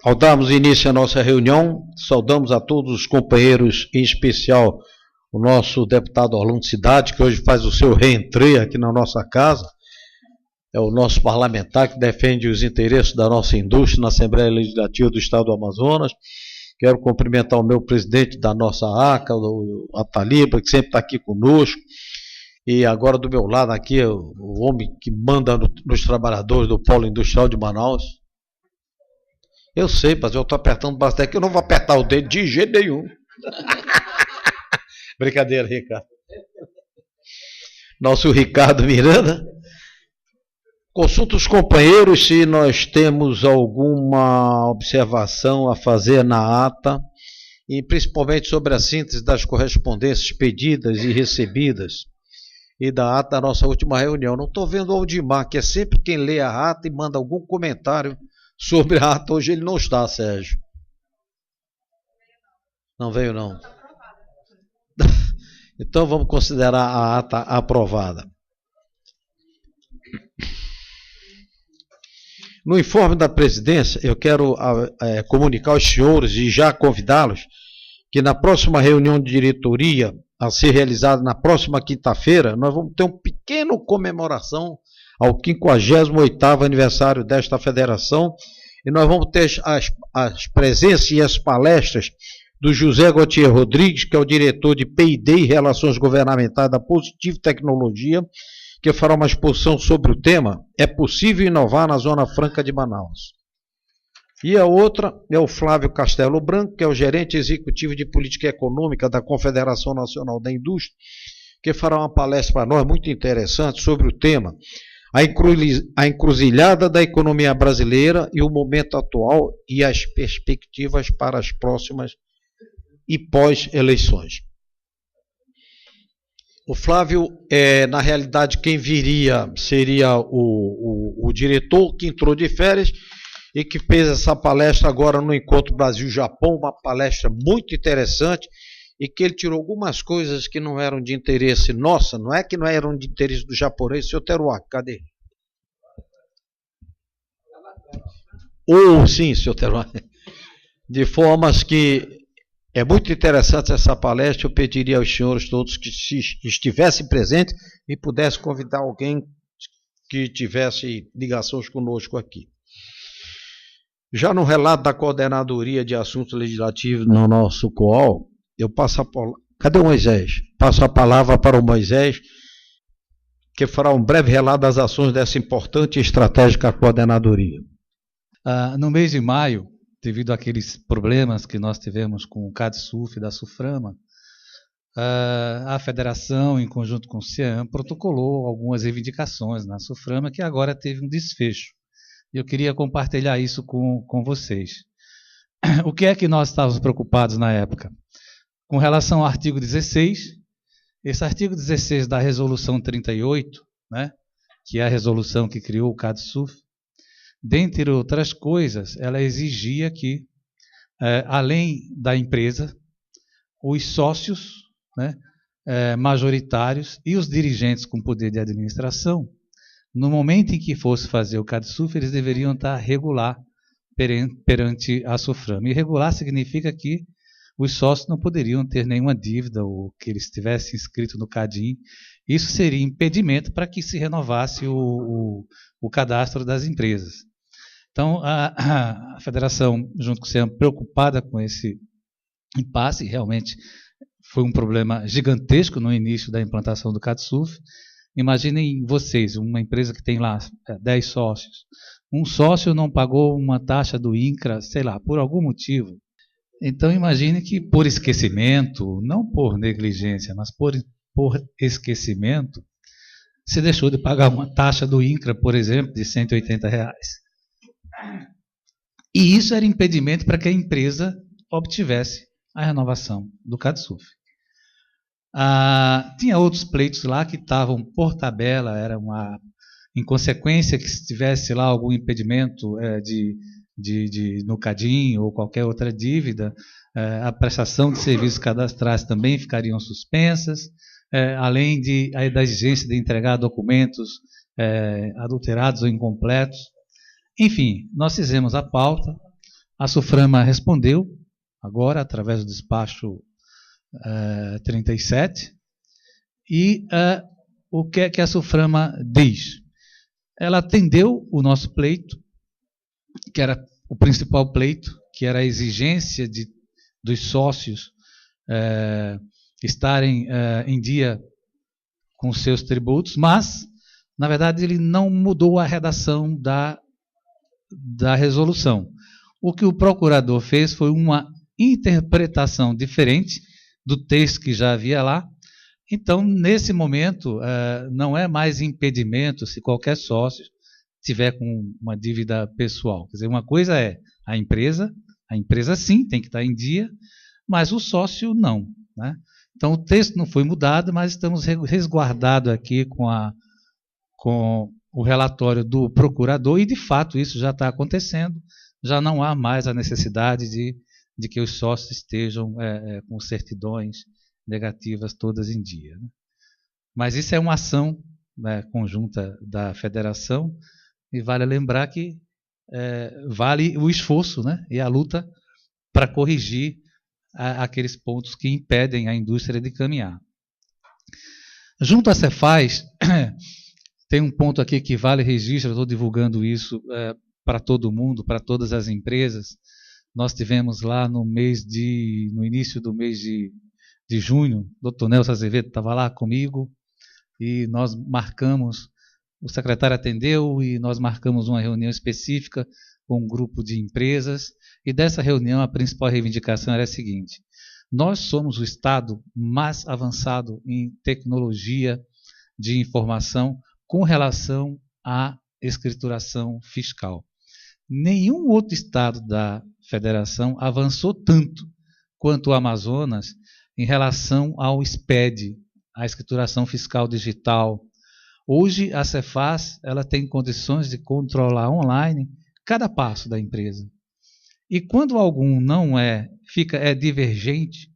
Ao darmos início à nossa reunião, saudamos a todos os companheiros, em especial o nosso deputado Orlando Cidade, que hoje faz o seu reentrê aqui na nossa casa. É o nosso parlamentar que defende os interesses da nossa indústria na Assembleia Legislativa do Estado do Amazonas. Quero cumprimentar o meu presidente da nossa ACA, o Ataliba, que sempre está aqui conosco. E agora do meu lado aqui, o homem que manda nos trabalhadores do Polo Industrial de Manaus. Eu sei, mas eu estou apertando bastante, que eu não vou apertar o dedo de jeito nenhum. Brincadeira, Ricardo. Nosso Ricardo Miranda. Consulta os companheiros se nós temos alguma observação a fazer na ata, e principalmente sobre a síntese das correspondências pedidas e recebidas, e da ata da nossa última reunião. Não estou vendo o Aldimar, que é sempre quem lê a ata e manda algum comentário sobre a ata. Hoje ele não está, Sérgio. Não veio, não. Então vamos considerar a ata aprovada. No informe da presidência, eu quero comunicar aos senhores e já convidá-los que na próxima reunião de diretoria, a ser realizada na próxima quinta-feira, nós vamos ter uma pequena comemoração ao 58º aniversário desta federação, e nós vamos ter as presenças e as palestras do José Gautier Rodrigues, que é o diretor de P&D e Relações Governamentais da Positivo Tecnologia, que fará uma exposição sobre o tema "É possível inovar na Zona Franca de Manaus". E a outra é o Flávio Castelo Branco, que é o gerente executivo de política econômica da Confederação Nacional da Indústria, que fará uma palestra para nós muito interessante sobre o tema "A encruzilhada da economia brasileira e o momento atual e as perspectivas para as próximas e pós-eleições". O Flávio, na realidade, quem viria seria o diretor, que entrou de férias e que fez essa palestra agora no Encontro Brasil-Japão, uma palestra muito interessante, e que ele tirou algumas coisas que não eram de interesse nossa, não é que não eram de interesse do japonês. Seu Teruaki, cadê? Sim, seu Teruaki. De formas que é muito interessante essa palestra. Eu pediria aos senhores todos que se estivessem presentes e pudessem convidar alguém que tivesse ligações conosco aqui. Já no relato da Coordenadoria de Assuntos Legislativos no nosso COAL, eu passo a palavra. Cadê o Moisés? Passo a palavra para o Moisés, que fará um breve relato das ações dessa importante e estratégica coordenadoria. No mês de maio, devido àqueles problemas que nós tivemos com o CADSUF da SUFRAMA, a federação, em conjunto com o CIAM, protocolou algumas reivindicações na SUFRAMA, que agora teve um desfecho. E eu queria compartilhar isso com vocês. O que é que nós estávamos preocupados na época? Com relação ao artigo 16, esse artigo 16 da Resolução 38, né, que é a resolução que criou o CADSUF, dentre outras coisas, ela exigia que, além da empresa, os sócios, né, majoritários e os dirigentes com poder de administração, no momento em que fosse fazer o CADSUF, eles deveriam estar regular perante a SUFRAMA. E regular significa que os sócios não poderiam ter nenhuma dívida ou que eles estivessem inscritos no CADIM. Isso seria impedimento para que se renovasse o cadastro das empresas. Então, a federação, junto com o CIAM, preocupada com esse impasse, realmente foi um problema gigantesco no início da implantação do CADSUF. Imaginem vocês, uma empresa que tem lá 10 sócios. Um sócio não pagou uma taxa do INCRA, sei lá, por algum motivo. Então, imagine que por esquecimento, não por negligência, mas por esquecimento, se deixou de pagar uma taxa do INCRA, por exemplo, de R$180. E isso era impedimento para que a empresa obtivesse a renovação do CADSUF. Tinha outros pleitos lá que estavam por tabela, era em consequência que se tivesse lá algum impedimento no CADIM ou qualquer outra dívida, a prestação de serviços cadastrais também ficariam suspensas, além da exigência de entregar documentos adulterados ou incompletos. Enfim, nós fizemos a pauta, A SUFRAMA respondeu, agora, através do despacho 37, e o que é que a SUFRAMA diz? Ela atendeu o nosso pleito, que era o principal pleito, que era a exigência dos sócios estarem em dia com seus tributos, mas, na verdade, ele não mudou a redação da resolução. O que o procurador fez foi uma interpretação diferente do texto que já havia lá. Então, nesse momento, não é mais impedimento se qualquer sócio tiver com uma dívida pessoal. Quer dizer, uma coisa é a empresa sim tem que estar em dia, mas o sócio não, né? Então, o texto não foi mudado, mas estamos resguardados aqui com o relatório do procurador, e de fato isso já está acontecendo, já não há mais a necessidade de que os sócios estejam com certidões negativas todas em dia, né? Mas isso é uma ação, né, conjunta da federação, e vale lembrar que vale o esforço, né, e a luta para corrigir aqueles pontos que impedem a indústria de caminhar. Junto à Cefaz, tem um ponto aqui que vale registro, eu estou divulgando isso para todo mundo, para todas as empresas. Nós tivemos lá no início do mês de junho, o Dr. Nelson Azevedo estava lá comigo, e nós marcamos, o secretário atendeu, e nós marcamos uma reunião específica com um grupo de empresas, e dessa reunião a principal reivindicação era a seguinte: nós somos o estado mais avançado em tecnologia de informação com relação à escrituração fiscal. Nenhum outro estado da federação avançou tanto quanto o Amazonas em relação ao SPED, a escrituração fiscal digital. Hoje a Cefaz ela tem condições de controlar online cada passo da empresa. E quando algum não é divergente,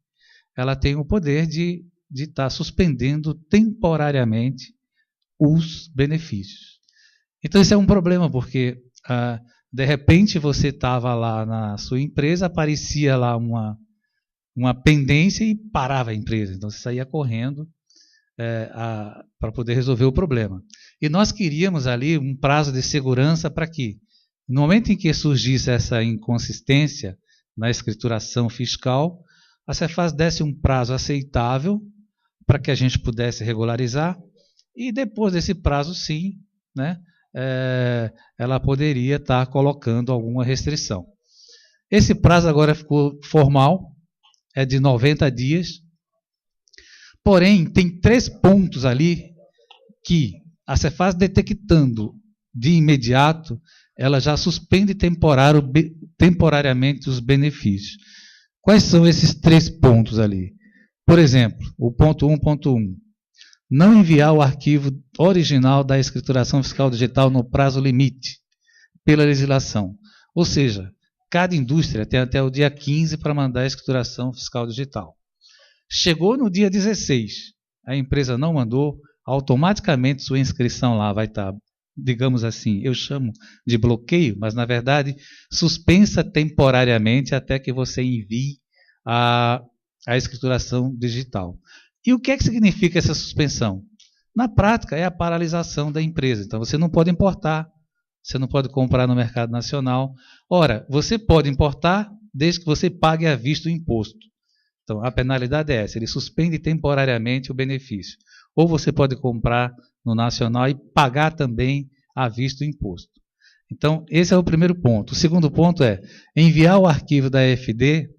ela tem o poder de estar suspendendo temporariamente os benefícios. Então isso é um problema, porque de repente você estava lá na sua empresa, aparecia lá uma pendência e parava a empresa. Então você saía correndo para poder resolver o problema. E nós queríamos ali um prazo de segurança para que, no momento em que surgisse essa inconsistência na escrituração fiscal, a Cefaz desse um prazo aceitável para que a gente pudesse regularizar, e depois desse prazo, sim, né, ela poderia estar colocando alguma restrição. Esse prazo agora ficou formal, é de 90 dias, porém, tem 3 pontos ali que a Cefaz, detectando de imediato, ela já suspende temporariamente os benefícios. Quais são esses 3 pontos ali? Por exemplo, o ponto 1.1. Não enviar o arquivo original da escrituração fiscal digital no prazo limite, pela legislação. Ou seja, cada indústria tem até o dia 15 para mandar a escrituração fiscal digital. Chegou no dia 16, a empresa não mandou, automaticamente sua inscrição lá vai estar, digamos assim, eu chamo de bloqueio, mas na verdade suspensa temporariamente até que você envie a escrituração digital. E o que é que significa essa suspensão? Na prática é a paralisação da empresa. Então você não pode importar, você não pode comprar no mercado nacional. Ora, você pode importar desde que você pague à vista o imposto. Então a penalidade é essa, ele suspende temporariamente o benefício. Ou você pode comprar no nacional e pagar também à vista o imposto. Então, esse é o primeiro ponto. O segundo ponto é enviar o arquivo da EFD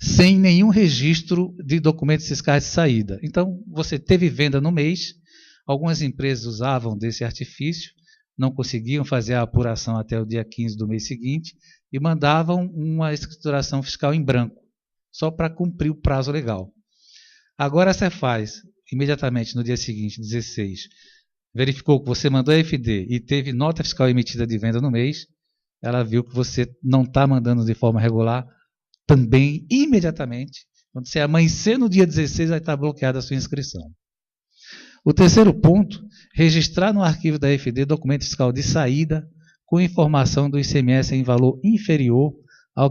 sem nenhum registro de documentos fiscais de saída. Então, você teve venda no mês, algumas empresas usavam desse artifício, não conseguiam fazer a apuração até o dia 15 do mês seguinte e mandavam uma escrituração fiscal em branco, só para cumprir o prazo legal. Agora você faz, imediatamente no dia seguinte, 16, verificou que você mandou a EFD e teve nota fiscal emitida de venda no mês, ela viu que você não está mandando de forma regular, também, imediatamente, quando você amanhecer no dia 16, vai estar bloqueada a sua inscrição. O terceiro ponto, registrar no arquivo da EFD documento fiscal de saída com informação do ICMS em valor inferior ao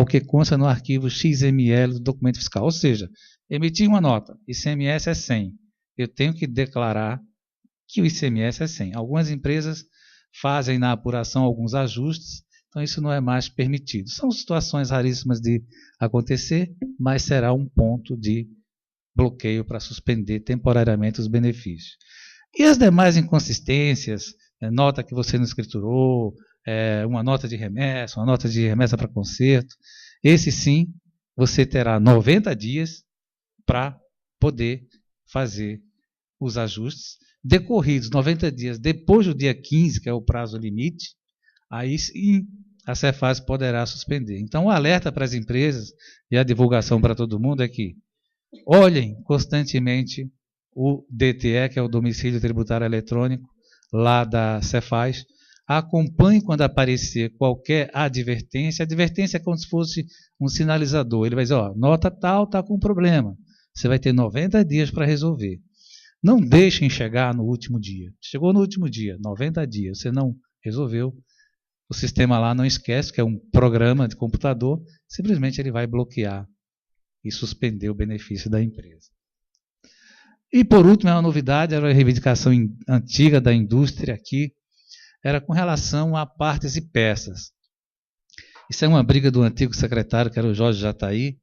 que consta no arquivo XML do documento fiscal. Ou seja, emitir uma nota, ICMS é 100. Eu tenho que declarar que o ICMS é 100. Algumas empresas fazem na apuração alguns ajustes, então isso não é mais permitido. São situações raríssimas de acontecer, mas será um ponto de bloqueio para suspender temporariamente os benefícios. E as demais inconsistências, nota que você não escriturou, uma nota de remessa para conserto, esse sim, você terá 90 dias para poder fazer os ajustes. Decorridos 90 dias depois do dia 15, que é o prazo limite, aí sim a Cefaz poderá suspender. Então, o alerta para as empresas e a divulgação para todo mundo é que olhem constantemente o DTE, que é o Domicílio Tributário Eletrônico, lá da Cefaz. Acompanhe quando aparecer qualquer advertência. A advertência é como se fosse um sinalizador. Ele vai dizer, nota tal está com problema. Você vai ter 90 dias para resolver. Não deixem chegar no último dia. Chegou no último dia, 90 dias, você não resolveu. O sistema lá não esquece, que é um programa de computador, simplesmente ele vai bloquear e suspender o benefício da empresa. E por último, uma novidade, era uma reivindicação antiga da indústria aqui, era com relação a partes e peças. Isso é uma briga do antigo secretário, que era o Jorge Jataí.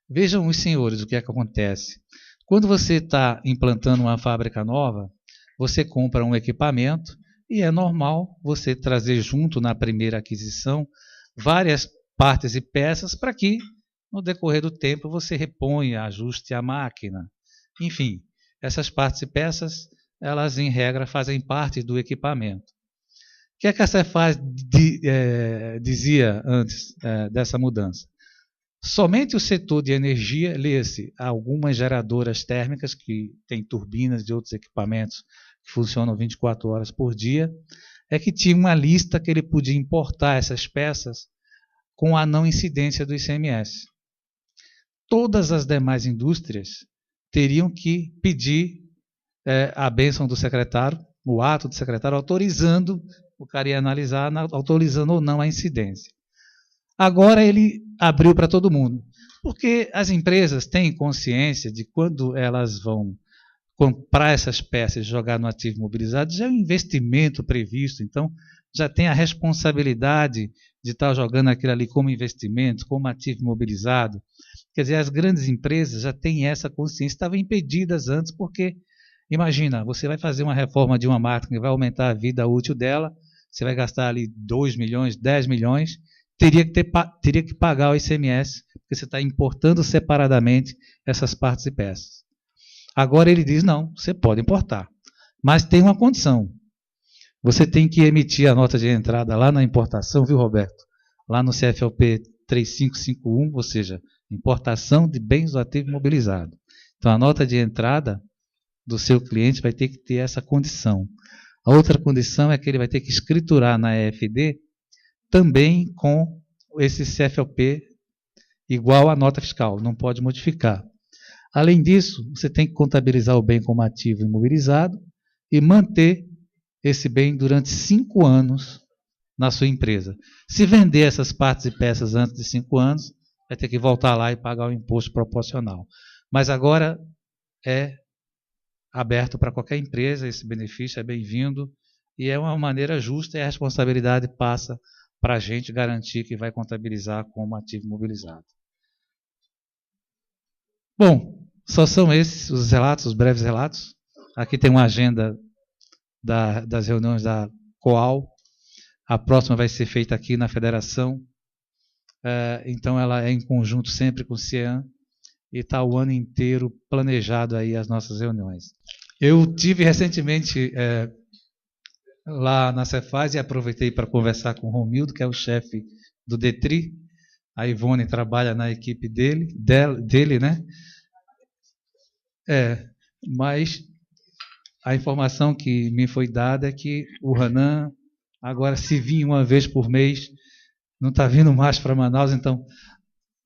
Vejam os senhores o que é que acontece. Quando você está implantando uma fábrica nova, você compra um equipamento e é normal você trazer junto na primeira aquisição várias partes e peças para que, no decorrer do tempo, você reponha, ajuste a máquina. Enfim, essas partes e peças, elas em regra fazem parte do equipamento. O que é que a Cefaz dizia antes dessa mudança? Somente o setor de energia, lê-se algumas geradoras térmicas que têm turbinas de outros equipamentos que funcionam 24 horas por dia, é que tinha uma lista que ele podia importar essas peças com a não incidência do ICMS. Todas as demais indústrias teriam que pedir a bênção do secretário, o ato do secretário, autorizando, o cara ia analisar, autorizando ou não a incidência. Agora ele abriu para todo mundo, porque as empresas têm consciência de quando elas vão comprar essas peças e jogar no ativo imobilizado, já é um investimento previsto, então já tem a responsabilidade de estar jogando aquilo ali como investimento, como ativo imobilizado. Quer dizer, as grandes empresas já têm essa consciência, estavam impedidas antes, porque, imagina, você vai fazer uma reforma de uma máquina que vai aumentar a vida útil dela, você vai gastar ali 2 milhões, 10 milhões, teria que pagar o ICMS, porque você está importando separadamente essas partes e peças. Agora ele diz, não, você pode importar, mas tem uma condição. Você tem que emitir a nota de entrada lá na importação, viu, Roberto? Lá no CFLP 3551, ou seja, importação de bens do ativo imobilizado. Então a nota de entrada do seu cliente vai ter que ter essa condição. A outra condição é que ele vai ter que escriturar na EFD também com esse CFLP igual à nota fiscal, não pode modificar. Além disso, você tem que contabilizar o bem como ativo imobilizado e manter esse bem durante 5 anos na sua empresa. Se vender essas partes e peças antes de 5 anos, vai ter que voltar lá e pagar o imposto proporcional. Mas agora é aberto para qualquer empresa, esse benefício é bem-vindo e é uma maneira justa e a responsabilidade passa para a gente garantir que vai contabilizar como ativo imobilizado. Bom, só são esses os relatos, os breves relatos. Aqui tem uma agenda das reuniões da COAL. A próxima vai ser feita aqui na Federação. Então ela é em conjunto sempre com o CIEAM e está o ano inteiro planejado aí as nossas reuniões. Eu tive recentemente lá na Cefaz e aproveitei para conversar com o Romildo, que é o chefe do DETRI. A Ivone trabalha na equipe dele, né? Mas a informação que me foi dada é que o Hanan, agora se vinha uma vez por mês, não está vindo mais para Manaus, então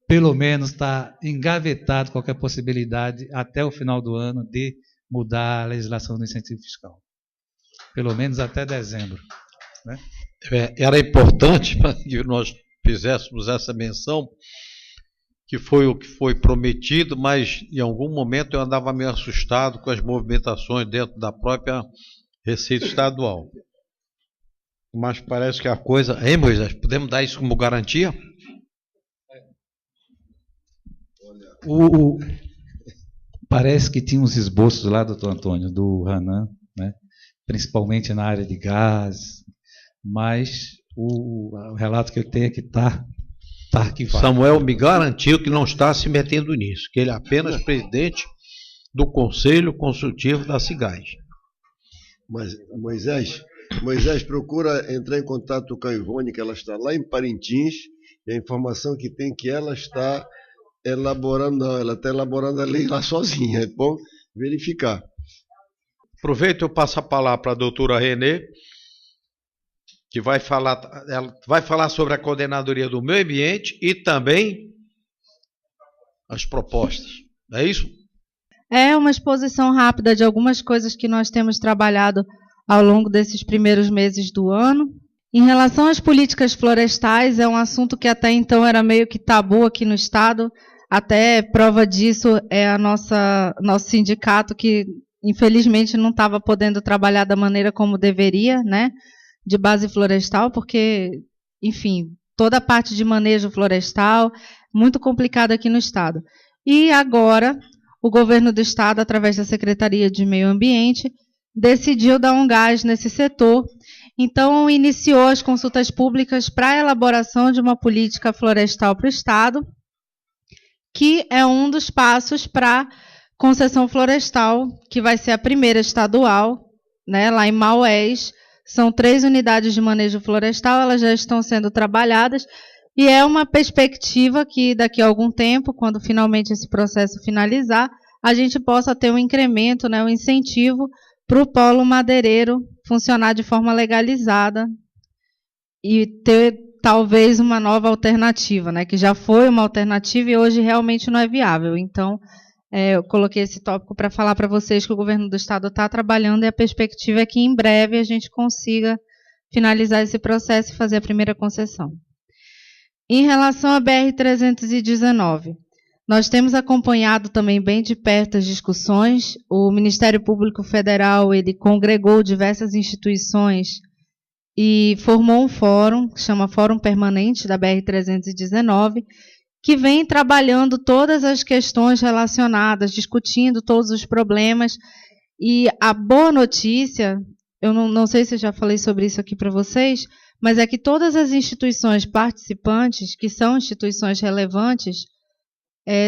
pelo menos está engavetado qualquer possibilidade até o final do ano de mudar a legislação do incentivo fiscal. Pelo menos até dezembro, né? era importante que nós fizéssemos essa menção, que foi o que foi prometido, mas em algum momento eu andava meio assustado com as movimentações dentro da própria Receita Estadual. Mas parece que a coisa... Hein, Moisés, podemos dar isso como garantia? Parece que tinha uns esboços lá, doutor Antônio, do Hanan, né? Principalmente na área de gás, mas o relato que eu tenho é que está arquivado. Samuel me garantiu que não está se metendo nisso, que ele é apenas presidente do Conselho Consultivo da Cigás. Mas, Moisés, procura entrar em contato com a Ivone, que ela está lá em Parintins, e a informação que tem que ela está elaborando, não, ela está elaborando a lei lá sozinha, é bom verificar. Aproveito e eu passo a palavra para a doutora Renê, que ela vai falar sobre a Coordenadoria do Meio Ambiente e também as propostas. É isso? É uma exposição rápida de algumas coisas que nós temos trabalhado ao longo desses primeiros meses do ano. Em relação às políticas florestais, é um assunto que até então era meio que tabu aqui no Estado. Até prova disso é nosso sindicato, que infelizmente não estava podendo trabalhar da maneira como deveria, né, de base florestal, porque, enfim, toda a parte de manejo florestal, muito complicada aqui no Estado. E agora, o governo do Estado, através da Secretaria de Meio Ambiente, decidiu dar um gás nesse setor. Então, iniciou as consultas públicas para a elaboração de uma política florestal para o Estado, que é um dos passos para concessão florestal, que vai ser a primeira estadual, né, lá em Maués. São 3 unidades de manejo florestal, elas já estão sendo trabalhadas, e é uma perspectiva que daqui a algum tempo, quando finalmente esse processo finalizar, a gente possa ter um incremento, né, um incentivo para o polo madeireiro funcionar de forma legalizada e ter talvez uma nova alternativa, né, que já foi uma alternativa e hoje realmente não é viável. Então, eu coloquei esse tópico para falar para vocês que o governo do Estado está trabalhando e a perspectiva é que em breve a gente consiga finalizar esse processo e fazer a primeira concessão. Em relação à BR-319, nós temos acompanhado também bem de perto as discussões. O Ministério Público Federal ele congregou diversas instituições e formou um fórum, que chama Fórum Permanente da BR-319, que vem trabalhando todas as questões relacionadas, discutindo todos os problemas. E a boa notícia, eu não sei se eu já falei sobre isso aqui para vocês, mas é que todas as instituições participantes, que são instituições relevantes,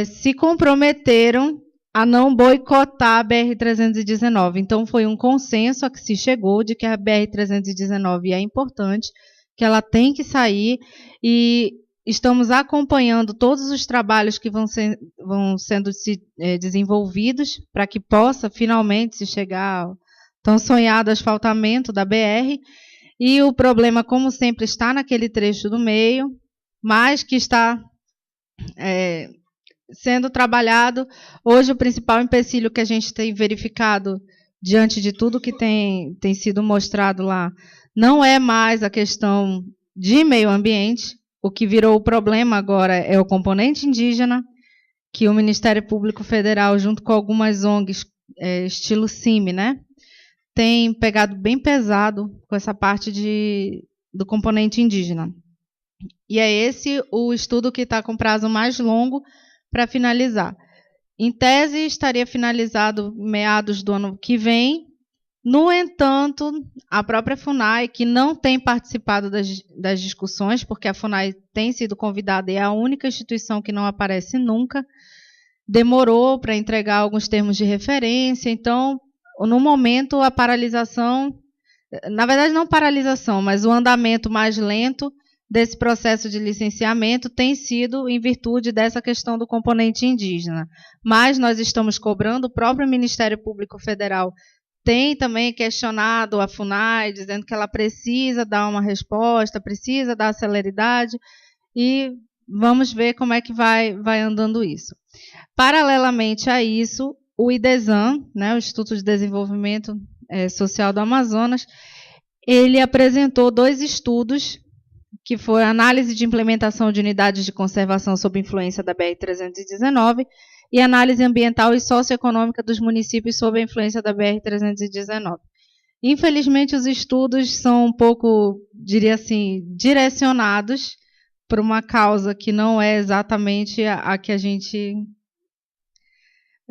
se comprometeram a não boicotar a BR-319. Então, foi um consenso a que se chegou de que a BR-319 é importante, que ela tem que sair, e estamos acompanhando todos os trabalhos que vão sendo desenvolvidos para que possa finalmente se chegar ao tão sonhado asfaltamento da BR. E o problema, como sempre, está naquele trecho do meio, mas que está sendo trabalhado. Hoje, o principal empecilho que a gente tem verificado, diante de tudo que tem sido mostrado lá, não é mais a questão de meio ambiente. O que virou o problema agora é o componente indígena, que o Ministério Público Federal, junto com algumas ONGs, estilo CIMI, né, tem pegado bem pesado com essa parte do componente indígena. E é esse o estudo que está com prazo mais longo para finalizar. Em tese, estaria finalizado meados do ano que vem. No entanto, a própria FUNAI, que não tem participado das discussões, porque a FUNAI tem sido convidada e é a única instituição que não aparece nunca, demorou para entregar alguns termos de referência. Então, no momento, a paralisação, na verdade não paralisação, mas o andamento mais lento desse processo de licenciamento tem sido em virtude dessa questão do componente indígena. Mas nós estamos cobrando, o próprio Ministério Público Federal tem também questionado a FUNAI, dizendo que ela precisa dar uma resposta, precisa dar celeridade, e vamos ver como é que vai andando isso. Paralelamente a isso, o IDESAN, né, o Instituto de Desenvolvimento Social do Amazonas, ele apresentou 2 estudos, que foi a análise de implementação de unidades de conservação sob influência da BR-319 e análise ambiental e socioeconômica dos municípios sob a influência da BR-319. Infelizmente, os estudos são um pouco, diria assim, direcionados para uma causa que não é exatamente a que a gente...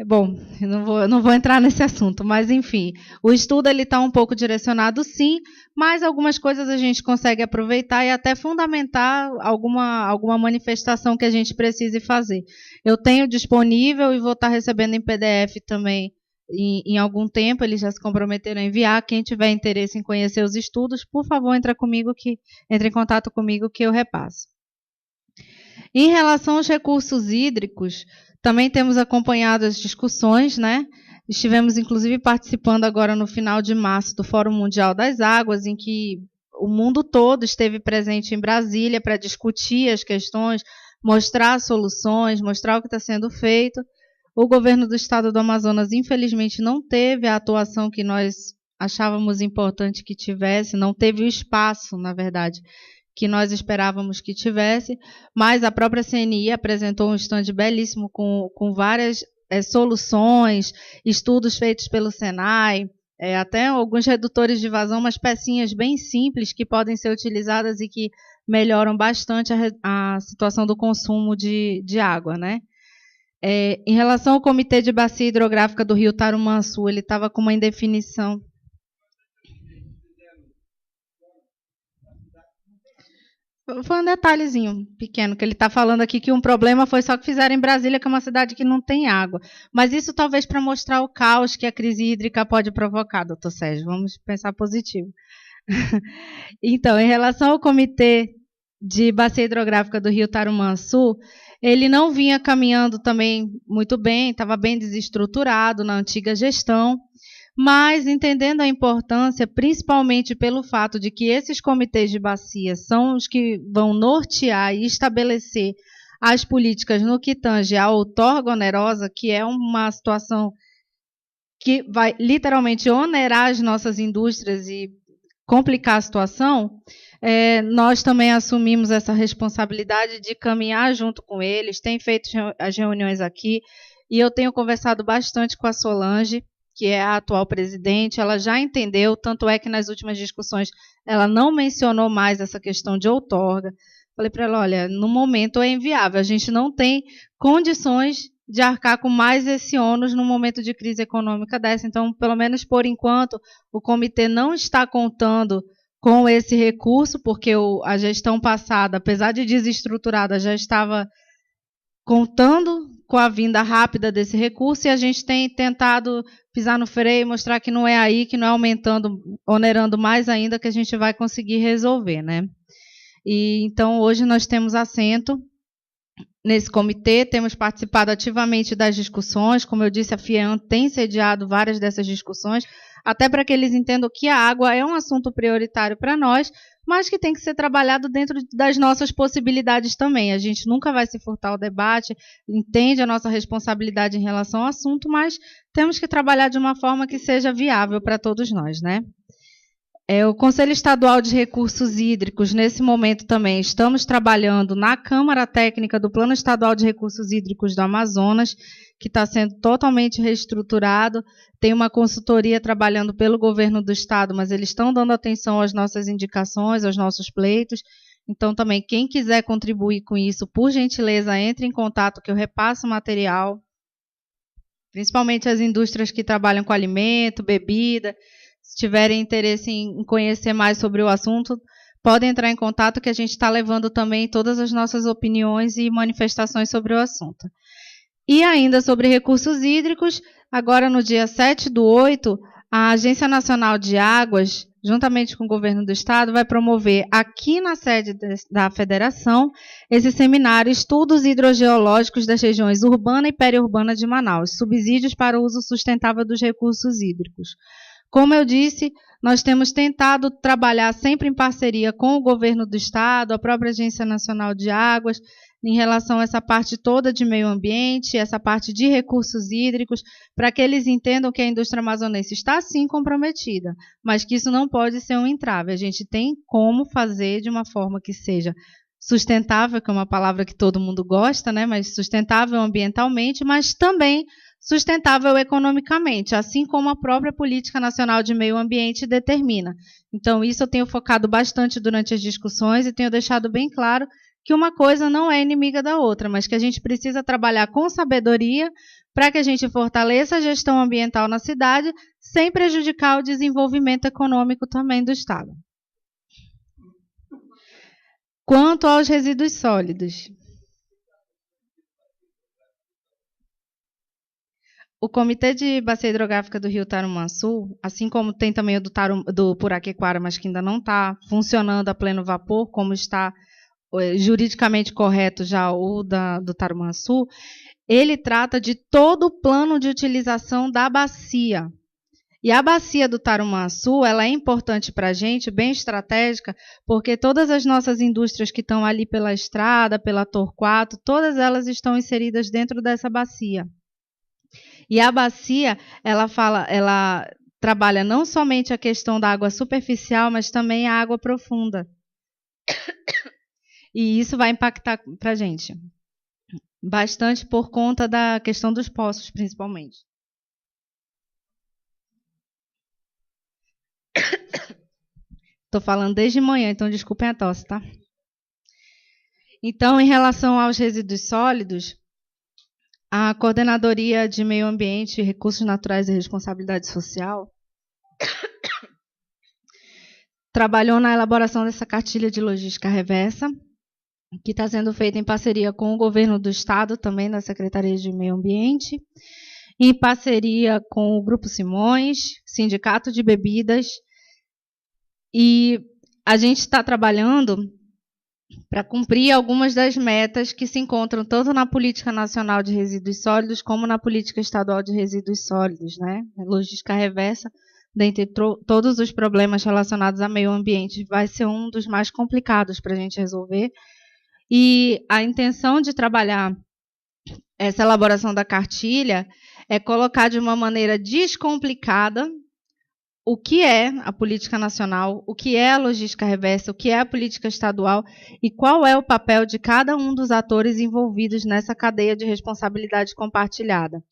Bom, eu não vou entrar nesse assunto, mas, enfim, o estudo está um pouco direcionado, sim, mas algumas coisas a gente consegue aproveitar e até fundamentar alguma manifestação que a gente precise fazer. Eu tenho disponível e vou estar recebendo em PDF também em algum tempo, eles já se comprometeram a enviar. Quem tiver interesse em conhecer os estudos, por favor, entre em contato comigo que eu repasso. Em relação aos recursos hídricos, também temos acompanhado as discussões, né? Estivemos, inclusive, participando agora no final de março do Fórum Mundial das Águas, em que o mundo todo esteve presente em Brasília para discutir as questões, mostrar soluções, mostrar o que está sendo feito. O governo do estado do Amazonas, infelizmente, não teve a atuação que nós achávamos importante que tivesse, não teve o espaço, na verdade, que nós esperávamos que tivesse, mas a própria CNI apresentou um stand belíssimo com várias soluções, estudos feitos pelo Senai, até alguns redutores de vazão, umas pecinhas bem simples que podem ser utilizadas e que melhoram bastante a situação do consumo de água, né? Em relação ao Comitê de Bacia Hidrográfica do Rio Tarumançu, ele estava com uma indefinição. Foi um detalhezinho pequeno, que ele está falando aqui que um problema foi só que fizeram em Brasília, que é uma cidade que não tem água. Mas isso talvez para mostrar o caos que a crise hídrica pode provocar, doutor Sérgio. Vamos pensar positivo. Então, em relação ao Comitê de Bacia Hidrográfica do Rio Tarumançu, ele não vinha caminhando também muito bem, estava bem desestruturado na antiga gestão, mas entendendo a importância, principalmente pelo fato de que esses comitês de bacia são os que vão nortear e estabelecer as políticas no que tange à outorga onerosa, que é uma situação que vai literalmente onerar as nossas indústrias e complicar a situação, nós também assumimos essa responsabilidade de caminhar junto com eles, tem feito as reuniões aqui, e eu tenho conversado bastante com a Solange, que é a atual presidente, ela já entendeu, tanto é que nas últimas discussões ela não mencionou mais essa questão de outorga. Falei para ela, olha, no momento é inviável, a gente não tem condições de arcar com mais esse ônus no momento de crise econômica dessa, então, pelo menos por enquanto, o comitê não está contando com esse recurso, porque a gestão passada, apesar de desestruturada, já estava contando com a vinda rápida desse recurso, e a gente tem tentado pisar no freio e mostrar que não é aí, que não é aumentando, onerando mais ainda, que a gente vai conseguir resolver, né? E então, hoje nós temos assento nesse comitê, temos participado ativamente das discussões, como eu disse, a FIEAM tem sediado várias dessas discussões, até para que eles entendam que a água é um assunto prioritário para nós, mas que tem que ser trabalhado dentro das nossas possibilidades também. A gente nunca vai se furtar ao debate, entende a nossa responsabilidade em relação ao assunto, mas temos que trabalhar de uma forma que seja viável para todos nós, né? O Conselho Estadual de Recursos Hídricos, nesse momento também, estamos trabalhando na Câmara Técnica do Plano Estadual de Recursos Hídricos do Amazonas, que está sendo totalmente reestruturado. Tem uma consultoria trabalhando pelo governo do Estado, mas eles estão dando atenção às nossas indicações, aos nossos pleitos. Então, também, quem quiser contribuir com isso, por gentileza, entre em contato, que eu repasso o material, principalmente as indústrias que trabalham com alimento, bebida. Se tiverem interesse em conhecer mais sobre o assunto, podem entrar em contato, que a gente está levando também todas as nossas opiniões e manifestações sobre o assunto. E ainda sobre recursos hídricos, agora no dia 7/8, a Agência Nacional de Águas, juntamente com o Governo do Estado, vai promover aqui na sede da Federação esse seminário Estudos Hidrogeológicos das Regiões Urbana e Periurbana de Manaus, subsídios para o uso sustentável dos recursos hídricos. Como eu disse, nós temos tentado trabalhar sempre em parceria com o governo do Estado, a própria Agência Nacional de Águas, em relação a essa parte toda de meio ambiente, essa parte de recursos hídricos, para que eles entendam que a indústria amazonense está sim comprometida, mas que isso não pode ser um entrave. A gente tem como fazer de uma forma que seja sustentável, que é uma palavra que todo mundo gosta, né? Mas sustentável ambientalmente, mas também sustentável economicamente, assim como a própria Política Nacional de Meio Ambiente determina. Então, isso eu tenho focado bastante durante as discussões e tenho deixado bem claro que uma coisa não é inimiga da outra, mas que a gente precisa trabalhar com sabedoria para que a gente fortaleça a gestão ambiental na cidade, sem prejudicar o desenvolvimento econômico também do Estado. Quanto aos resíduos sólidos, o Comitê de Bacia Hidrográfica do Rio Tarumançu, assim como tem também o do Puraquequara, mas que ainda não está funcionando a pleno vapor, como está juridicamente correto já o do Tarumançu, ele trata de todo o plano de utilização da bacia. E a bacia do Tarumançu, ela é importante para a gente, bem estratégica, porque todas as nossas indústrias que estão ali pela estrada, pela Torquato, todas elas estão inseridas dentro dessa bacia. E a bacia, ela trabalha não somente a questão da água superficial, mas também a água profunda. E isso vai impactar para a gente bastante por conta da questão dos poços, principalmente. Estou falando desde manhã, então desculpem a tosse, tá? Então, em relação aos resíduos sólidos, a Coordenadoria de Meio Ambiente, Recursos Naturais e Responsabilidade Social trabalhou na elaboração dessa cartilha de logística reversa, que está sendo feita em parceria com o governo do Estado, também da Secretaria de Meio Ambiente, em parceria com o Grupo Simões, Sindicato de Bebidas, e a gente está trabalhando para cumprir algumas das metas que se encontram tanto na Política Nacional de Resíduos Sólidos como na Política Estadual de Resíduos Sólidos, né? Logística reversa, dentre todos os problemas relacionados ao meio ambiente, vai ser um dos mais complicados para a gente resolver. E a intenção de trabalhar essa elaboração da cartilha é colocar de uma maneira descomplicada o que é a política nacional, o que é a logística reversa, o que é a política estadual e qual é o papel de cada um dos atores envolvidos nessa cadeia de responsabilidade compartilhada.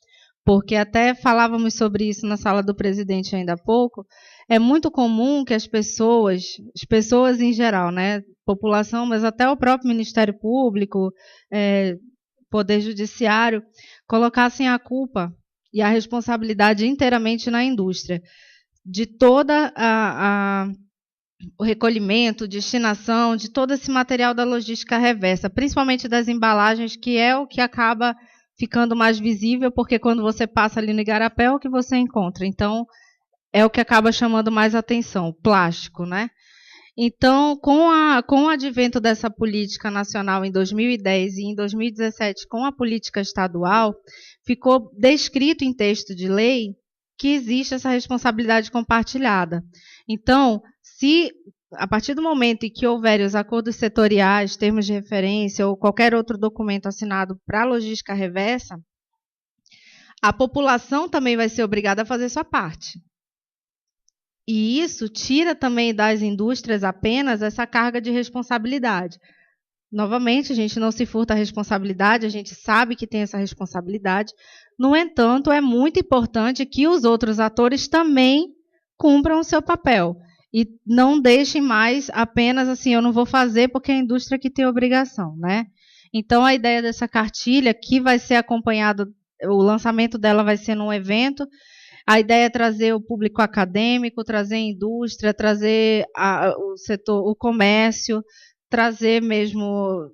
Porque até falávamos sobre isso na sala do presidente ainda há pouco, é muito comum que as pessoas em geral, né, população, mas até o próprio Ministério Público, Poder Judiciário, colocassem a culpa e a responsabilidade inteiramente na indústria, de toda o recolhimento, destinação, de todo esse material da logística reversa, principalmente das embalagens, que é o que acaba ficando mais visível, porque quando você passa ali no Igarapé é o que você encontra. Então, é o que acaba chamando mais atenção, o plástico, né? Então, com o advento dessa política nacional em 2010 e em 2017, com a política estadual, ficou descrito em texto de lei que existe essa responsabilidade compartilhada. Então, se a partir do momento em que houverem os acordos setoriais, termos de referência ou qualquer outro documento assinado para a logística reversa, a população também vai ser obrigada a fazer sua parte. E isso tira também das indústrias apenas essa carga de responsabilidade. Novamente, a gente não se furta a responsabilidade, a gente sabe que tem essa responsabilidade. No entanto, é muito importante que os outros atores também cumpram o seu papel e não deixem mais apenas assim, eu não vou fazer porque é a indústria que tem obrigação, né? Então, a ideia dessa cartilha, que vai ser acompanhado, o lançamento dela vai ser num evento. A ideia é trazer o público acadêmico, trazer a indústria, trazer o setor, o comércio, trazer mesmo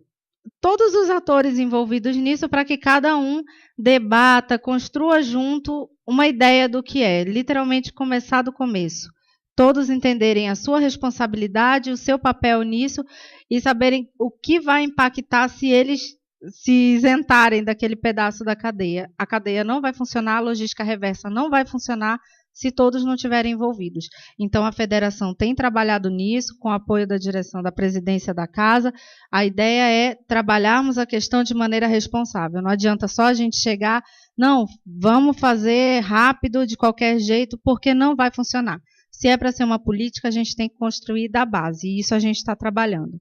todos os atores envolvidos nisso para que cada um debata, construa junto uma ideia do que é, literalmente começar do começo. Todos entenderem a sua responsabilidade, o seu papel nisso e saberem o que vai impactar se eles se isentarem daquele pedaço da cadeia. A cadeia não vai funcionar, a logística reversa não vai funcionar se todos não estiverem envolvidos. Então, a federação tem trabalhado nisso, com o apoio da direção da presidência da casa. A ideia é trabalharmos a questão de maneira responsável. Não adianta só a gente chegar, não, vamos fazer rápido, de qualquer jeito, porque não vai funcionar. Se é para ser uma política, a gente tem que construir da base, e isso a gente está trabalhando.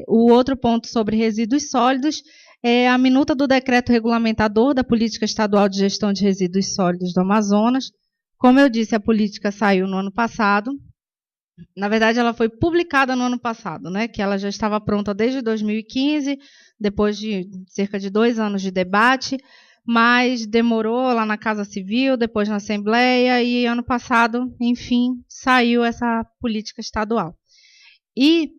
O outro ponto sobre resíduos sólidos é a minuta do decreto regulamentador da Política Estadual de Gestão de Resíduos Sólidos do Amazonas. Como eu disse, a política saiu no ano passado. Na verdade, ela foi publicada no ano passado, né, que ela já estava pronta desde 2015, depois de cerca de 2 anos de debate, mas demorou lá na Casa Civil, depois na Assembleia, e ano passado, enfim, saiu essa política estadual. E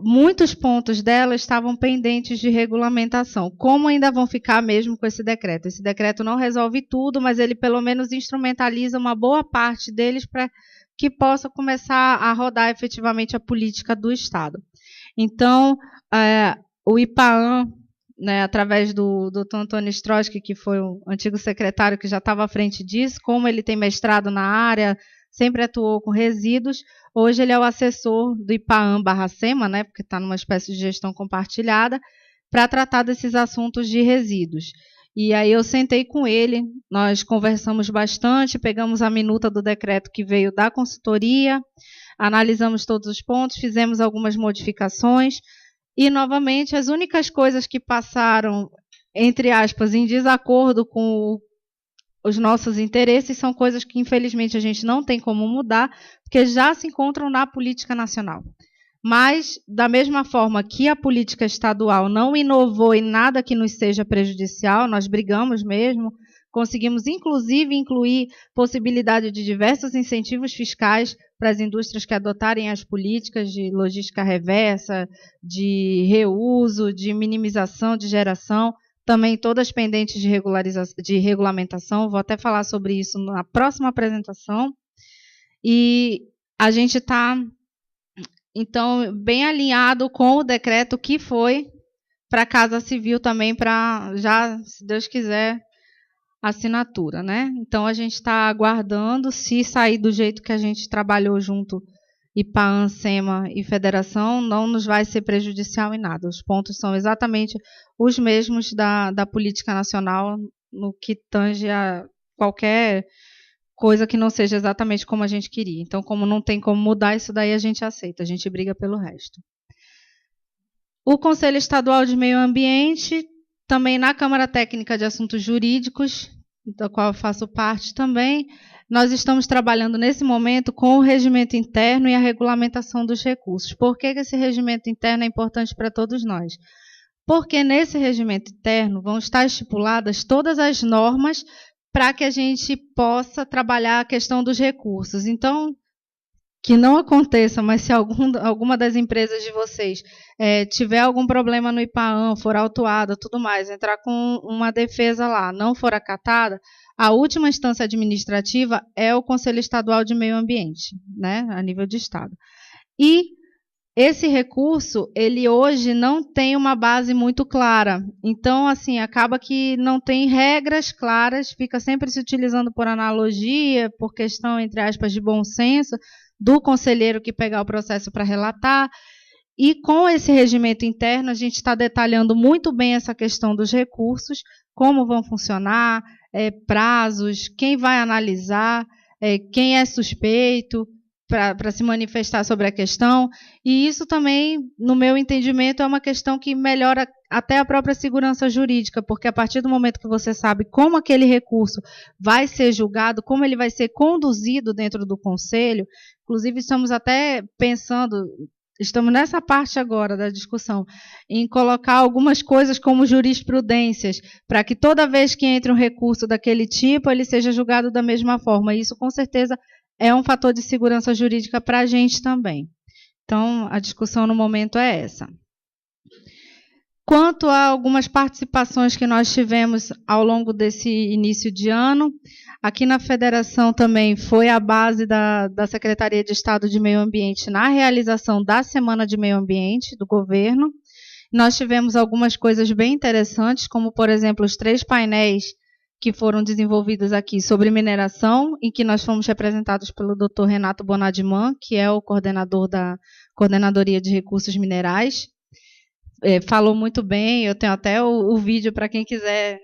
muitos pontos dela estavam pendentes de regulamentação. Como ainda vão ficar mesmo com esse decreto? Esse decreto não resolve tudo, mas ele pelo menos instrumentaliza uma boa parte deles para que possa começar a rodar efetivamente a política do Estado. Então, o IPAAN, né, através do Dr. Antônio Strotsky, que foi o antigo secretário que já estava à frente disso, como ele tem mestrado na área, sempre atuou com resíduos. Hoje ele é o assessor do IPAAN/SEMA, né, porque está numa espécie de gestão compartilhada, para tratar desses assuntos de resíduos. E aí eu sentei com ele, nós conversamos bastante, pegamos a minuta do decreto que veio da consultoria, analisamos todos os pontos, fizemos algumas modificações, e, novamente, as únicas coisas que passaram, entre aspas, em desacordo com os nossos interesses são coisas que, infelizmente, a gente não tem como mudar, porque já se encontram na política nacional. Mas, da mesma forma que a política estadual não inovou em nada que nos seja prejudicial, nós brigamos mesmo, conseguimos, inclusive, incluir possibilidade de diversos incentivos fiscais para as indústrias que adotarem as políticas de logística reversa, de reuso, de minimização de geração, também todas pendentes de regulamentação. Vou até falar sobre isso na próxima apresentação. E a gente está, então, bem alinhado com o decreto que foi para a Casa Civil também, para já, se Deus quiser, assinatura, né? Então, a gente está aguardando, se sair do jeito que a gente trabalhou junto, IPAAN, SEMA e Federação, não nos vai ser prejudicial em nada. Os pontos são exatamente os mesmos da política nacional, no que tange a qualquer coisa que não seja exatamente como a gente queria. Então, como não tem como mudar, isso daí a gente aceita, a gente briga pelo resto. O Conselho Estadual de Meio Ambiente, também na Câmara Técnica de Assuntos Jurídicos, da qual eu faço parte também, nós estamos trabalhando nesse momento com o regimento interno e a regulamentação dos recursos. Por que esse regimento interno é importante para todos nós? Porque nesse regimento interno vão estar estipuladas todas as normas para que a gente possa trabalhar a questão dos recursos. Então, que não aconteça, mas se alguma das empresas de vocês tiver algum problema no IPAAN, for autuada, tudo mais, entrar com uma defesa lá, não for acatada, a última instância administrativa é o Conselho Estadual de Meio Ambiente, né, a nível de Estado. E esse recurso, ele hoje não tem uma base muito clara. Então, assim, acaba que não tem regras claras, fica sempre se utilizando por analogia, por questão, entre aspas, de bom senso, do conselheiro que pegar o processo para relatar. E com esse regimento interno, a gente está detalhando muito bem essa questão dos recursos, como vão funcionar, prazos, quem vai analisar, quem é suspeito para se manifestar sobre a questão. E isso também, no meu entendimento, é uma questão que melhora até a própria segurança jurídica, porque a partir do momento que você sabe como aquele recurso vai ser julgado, como ele vai ser conduzido dentro do conselho, inclusive estamos até pensando, estamos nessa parte agora da discussão, em colocar algumas coisas como jurisprudências, para que toda vez que entre um recurso daquele tipo, ele seja julgado da mesma forma. Isso, com certeza, é um fator de segurança jurídica para a gente também. Então, a discussão no momento é essa. Quanto a algumas participações que nós tivemos ao longo desse início de ano, aqui na Federação também foi a base da Secretaria de Estado de Meio Ambiente na realização da Semana de Meio Ambiente do governo. Nós tivemos algumas coisas bem interessantes, como, por exemplo, os 3 painéis que foram desenvolvidas aqui sobre mineração, em que nós fomos representados pelo Dr. Renato Bonadiman, que é o coordenador da Coordenadoria de Recursos Minerais. Falou muito bem, eu tenho até o vídeo para quem quiser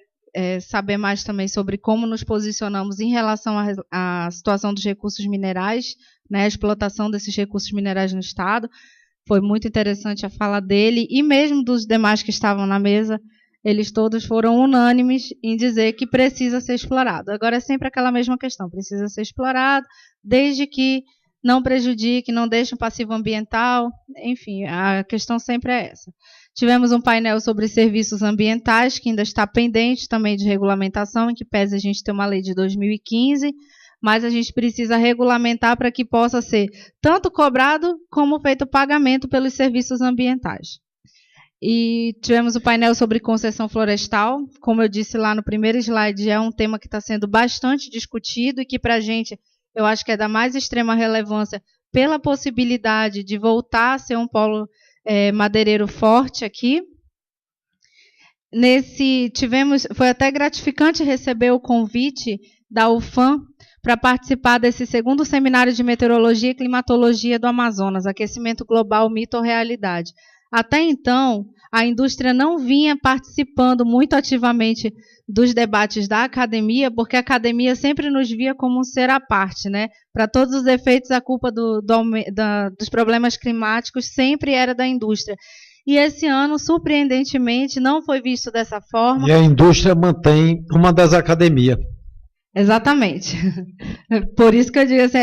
saber mais também sobre como nos posicionamos em relação à situação dos recursos minerais, né, a explotação desses recursos minerais no Estado. Foi muito interessante a fala dele, e mesmo dos demais que estavam na mesa, eles todos foram unânimes em dizer que precisa ser explorado. Agora é sempre aquela mesma questão, precisa ser explorado, desde que não prejudique, não deixe um passivo ambiental, enfim, a questão sempre é essa. Tivemos um painel sobre serviços ambientais, que ainda está pendente também de regulamentação, em que pese a gente ter uma lei de 2015, mas a gente precisa regulamentar para que possa ser tanto cobrado como feito pagamento pelos serviços ambientais. E tivemos o painel sobre concessão florestal. Como eu disse lá no primeiro slide, é um tema que está sendo bastante discutido e que, para a gente, eu acho que é da mais extrema relevância pela possibilidade de voltar a ser um polo madeireiro forte aqui. Foi até gratificante receber o convite da UFAM para participar desse segundo seminário de meteorologia e climatologia do Amazonas, aquecimento global, mito ou realidade. Até então, a indústria não vinha participando muito ativamente dos debates da academia, porque a academia sempre nos via como um ser à parte, né? Para todos os efeitos, a culpa dos problemas climáticos sempre era da indústria. E esse ano, surpreendentemente, não foi visto dessa forma. E a indústria mantém uma das academias. Exatamente. Por isso que eu digo assim,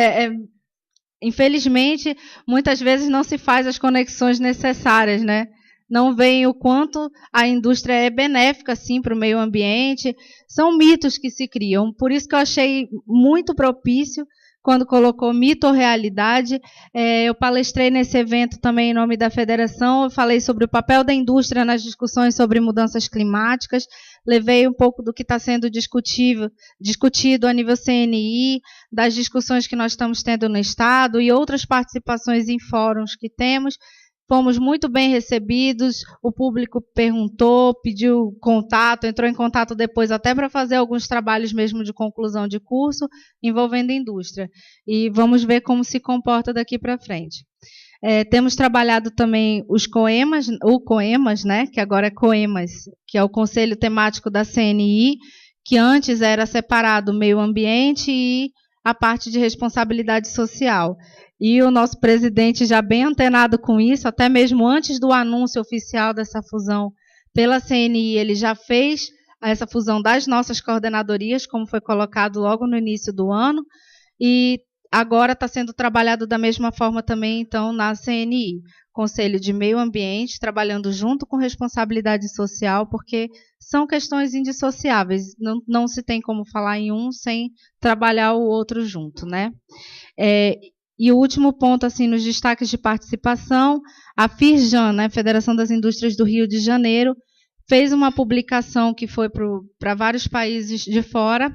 infelizmente, muitas vezes não se faz as conexões necessárias, né? Não veem o quanto a indústria é benéfica, sim, para o meio ambiente. São mitos que se criam. Por isso que eu achei muito propício quando colocou mito ou realidade. Eu palestrei nesse evento também em nome da federação. Eu falei sobre o papel da indústria nas discussões sobre mudanças climáticas. Levei um pouco do que está sendo discutido a nível CNI, das discussões que nós estamos tendo no Estado e outras participações em fóruns que temos. Fomos muito bem recebidos, o público perguntou, pediu contato, entrou em contato depois até para fazer alguns trabalhos mesmo de conclusão de curso envolvendo a indústria. E vamos ver como se comporta daqui para frente. Temos trabalhado também o COEMAS, né, que agora é COEMAS, que é o Conselho Temático da CNI, que antes era separado meio ambiente e a parte de responsabilidade social. E o nosso presidente, já bem antenado com isso, até mesmo antes do anúncio oficial dessa fusão pela CNI, ele já fez essa fusão das nossas coordenadorias, como foi colocado logo no início do ano, e agora está sendo trabalhado da mesma forma também, então, na CNI, Conselho de Meio Ambiente, trabalhando junto com responsabilidade social, porque são questões indissociáveis, não se tem como falar em um sem trabalhar o outro junto, né? E o último ponto, assim, nos destaques de participação, a FIRJAN, né, Federação das Indústrias do Rio de Janeiro, fez uma publicação que foi para vários países de fora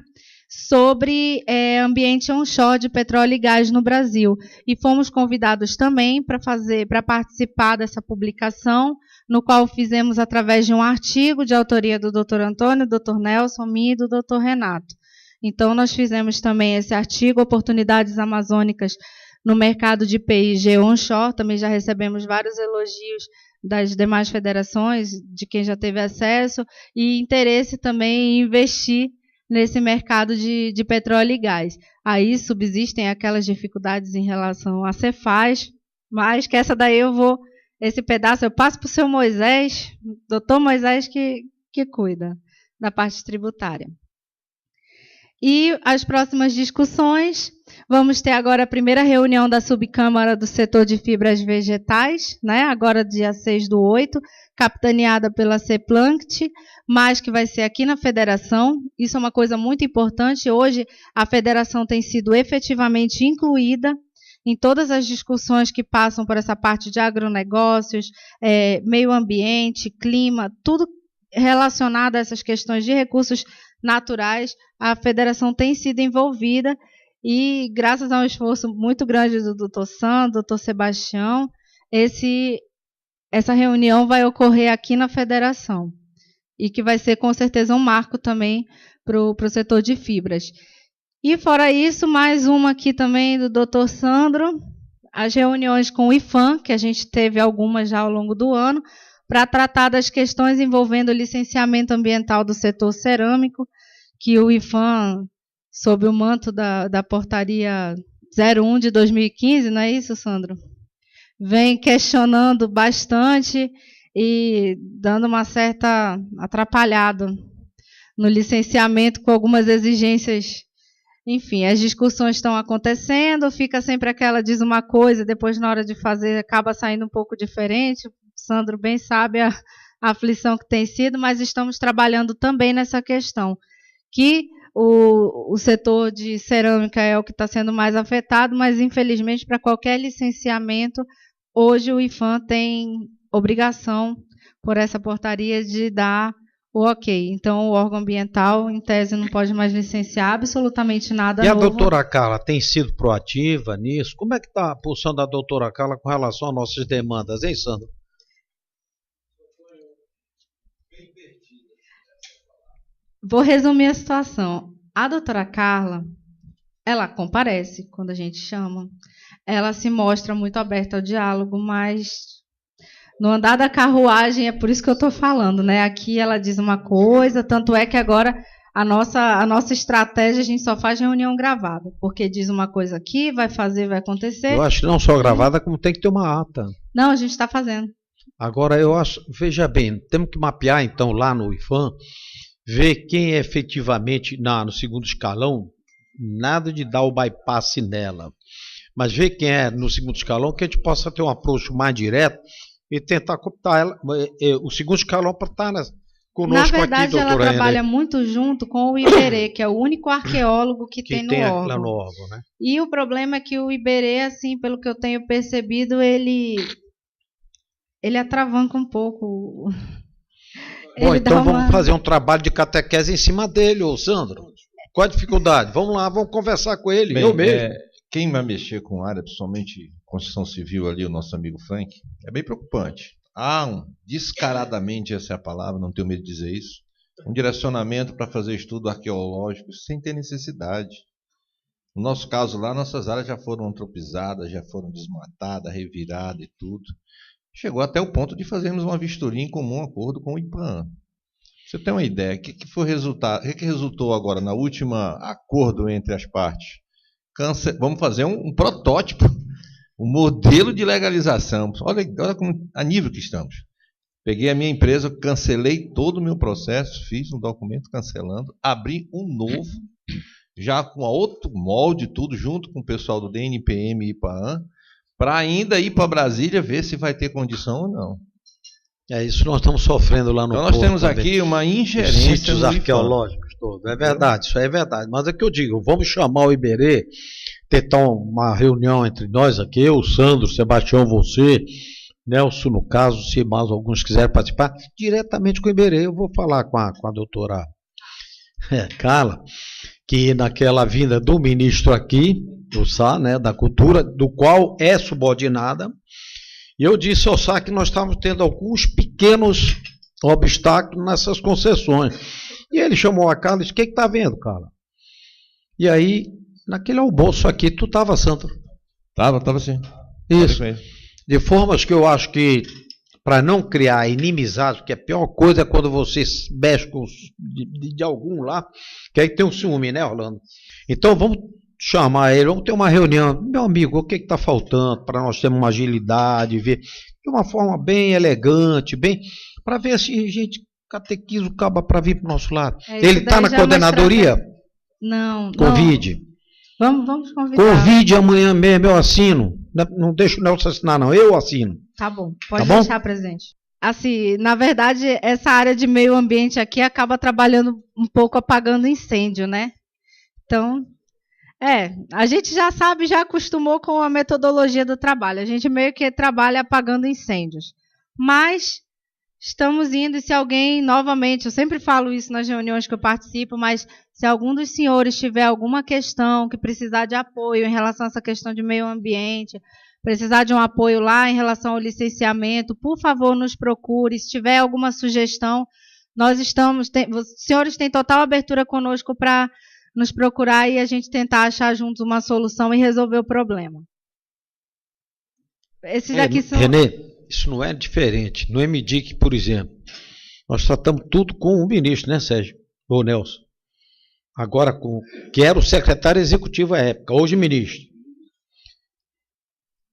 sobre ambiente onshore de petróleo e gás no Brasil. E fomos convidados também para participar dessa publicação, no qual fizemos através de um artigo de autoria do Dr. Antônio, Dr. Nelson, minha e do Dr. Renato. Então, nós fizemos também esse artigo, Oportunidades Amazônicas no mercado de PIG onshore. Também já recebemos vários elogios das demais federações, de quem já teve acesso, e interesse também em investir nesse mercado de petróleo e gás. Aí subsistem aquelas dificuldades em relação a Cefaz, mas que essa daí esse pedaço eu passo para o seu Moisés, doutor Moisés, que cuida da parte tributária. E as próximas discussões, vamos ter agora a primeira reunião da subcâmara do setor de fibras vegetais, né, agora dia 6/8, capitaneada pela CEPLANCT, mas que vai ser aqui na federação. Isso é uma coisa muito importante. Hoje, a federação tem sido efetivamente incluída em todas as discussões que passam por essa parte de agronegócios, meio ambiente, clima, tudo relacionado a essas questões de recursos naturais. A federação tem sido envolvida e, graças a um esforço muito grande do Dr. Sandro, do Dr. Sebastião, essa reunião vai ocorrer aqui na federação. e que vai ser com certeza um marco também para o setor de fibras. E fora isso, mais uma aqui também do Dr. Sandro, as reuniões com o IPHAN, que a gente teve algumas já ao longo do ano, para tratar das questões envolvendo o licenciamento ambiental do setor cerâmico, que o IPHAN, sob o manto da portaria 01 de 2015, não é isso, Sandro? Vem questionando bastante e dando uma certa atrapalhada no licenciamento com algumas exigências. Enfim, as discussões estão acontecendo, fica sempre aquela, diz uma coisa, depois na hora de fazer acaba saindo um pouco diferente. O Sandro bem sabe a aflição que tem sido, mas estamos trabalhando também nessa questão, que o setor de cerâmica é o que está sendo mais afetado, mas infelizmente para qualquer licenciamento, hoje o IPHAN tem obrigação, por essa portaria, de dar o ok. Então, o órgão ambiental, em tese, não pode mais licenciar absolutamente nada novo. E a doutora Carla tem sido proativa nisso? Como é que está a posição da doutora Carla com relação às nossas demandas, hein, Sandro? Vou resumir a situação. A doutora Carla, ela comparece quando a gente chama, ela se mostra muito aberta ao diálogo, mas no andar da carruagem, é por isso que eu estou falando, né? Aqui ela diz uma coisa, tanto é que agora a nossa estratégia, a gente só faz reunião gravada, porque diz uma coisa aqui, vai fazer, vai acontecer. Eu acho que não só gravada, como tem que ter uma ata. Não, a gente está fazendo. Agora, eu acho, veja bem, temos que mapear então lá no IPHAN, ver quem é efetivamente no segundo escalão, nada de dar o bypass nela, mas ver quem é no segundo escalão, que a gente possa ter um approach mais direto e tentar cooptar ela, o segundo escalão para estar conosco aqui, doutora. Na verdade, ela trabalha muito junto com o Iberê, que é o único arqueólogo que tem no órgão. Lá no órgão, né? E o problema é que o Iberê, assim, pelo que eu tenho percebido, ele atravanca um pouco. Bom, então vamos fazer um trabalho de catequese em cima dele, ô Sandro. Qual a dificuldade? Vamos lá, vamos conversar com ele, eu mesmo. Quem vai mexer com área, principalmente construção civil ali, o nosso amigo Frank, é bem preocupante. Há descaradamente, essa é a palavra, não tenho medo de dizer isso, um direcionamento para fazer estudo arqueológico sem ter necessidade. No nosso caso lá, nossas áreas já foram antropizadas, já foram desmatadas, reviradas e tudo. Chegou até o ponto de fazermos uma vistoria em comum acordo com o IPHAN. Você tem uma ideia, o que foi resultado? O que resultou agora no último acordo entre as partes? Vamos fazer um protótipo, um modelo de legalização. Olha a nível que estamos. Peguei a minha empresa, cancelei todo o meu processo, fiz um documento cancelando, abri um novo, já com outro molde, tudo junto com o pessoal do DNPM e IPHAN, para ainda ir para Brasília ver se vai ter condição ou não. É isso, nós estamos sofrendo lá no Então nós temos também aqui uma ingerência nos sítios arqueológicos todos. É verdade, isso aí é verdade. Mas é que eu digo, vamos chamar o Iberê, tentar uma reunião entre nós aqui, eu, o Sandro, o Sebastião, você, Nelson, no caso, se mais alguns quiserem participar, diretamente com o Iberê. Eu vou falar com a doutora Carla, que naquela vinda do ministro aqui, do Sá, né, da Cultura, do qual é subordinada, e eu disse ao Sá que nós estávamos tendo alguns pequenos obstáculos nessas concessões. E ele chamou a Carla e disse, o que está vendo, Carla? E aí, naquele almoço aqui, tu estava, Sandro? Estava sim. Isso. De formas que eu acho que, para não criar inimizade, porque a pior coisa é quando você mexe com de algum lá, que aí tem um ciúme, né, Orlando? Então, vamos chamar ele, vamos ter uma reunião. Meu amigo, o que está faltando para nós termos uma agilidade, ver de uma forma bem elegante, bem, para ver se a gente catequiza o cabo para vir para o nosso lado. Ele está na coordenadoria? Não. Convide. Vamos convidar. Convide amanhã mesmo, eu assino. Não deixa o Nelson assinar, não. Eu assino. Tá bom, pode deixar, presidente. Assim, na verdade, essa área de meio ambiente aqui acaba trabalhando um pouco apagando incêndio, né? Então, a gente já sabe, já acostumou com a metodologia do trabalho. A gente meio que trabalha apagando incêndios. Mas estamos indo, e se alguém, novamente, eu sempre falo isso nas reuniões que eu participo, mas se algum dos senhores tiver alguma questão que precisar de apoio em relação a essa questão de meio ambiente, precisar de um apoio lá em relação ao licenciamento, por favor, nos procure. Se tiver alguma sugestão, os senhores têm total abertura conosco para nos procurar e a gente tentar achar juntos uma solução e resolver o problema. Esses aqui são... Renê, isso não é diferente. No MDIC, por exemplo, nós tratamos tudo com o ministro, né, Sérgio? Ou Nelson. Agora, que era o secretário executivo à época, hoje ministro.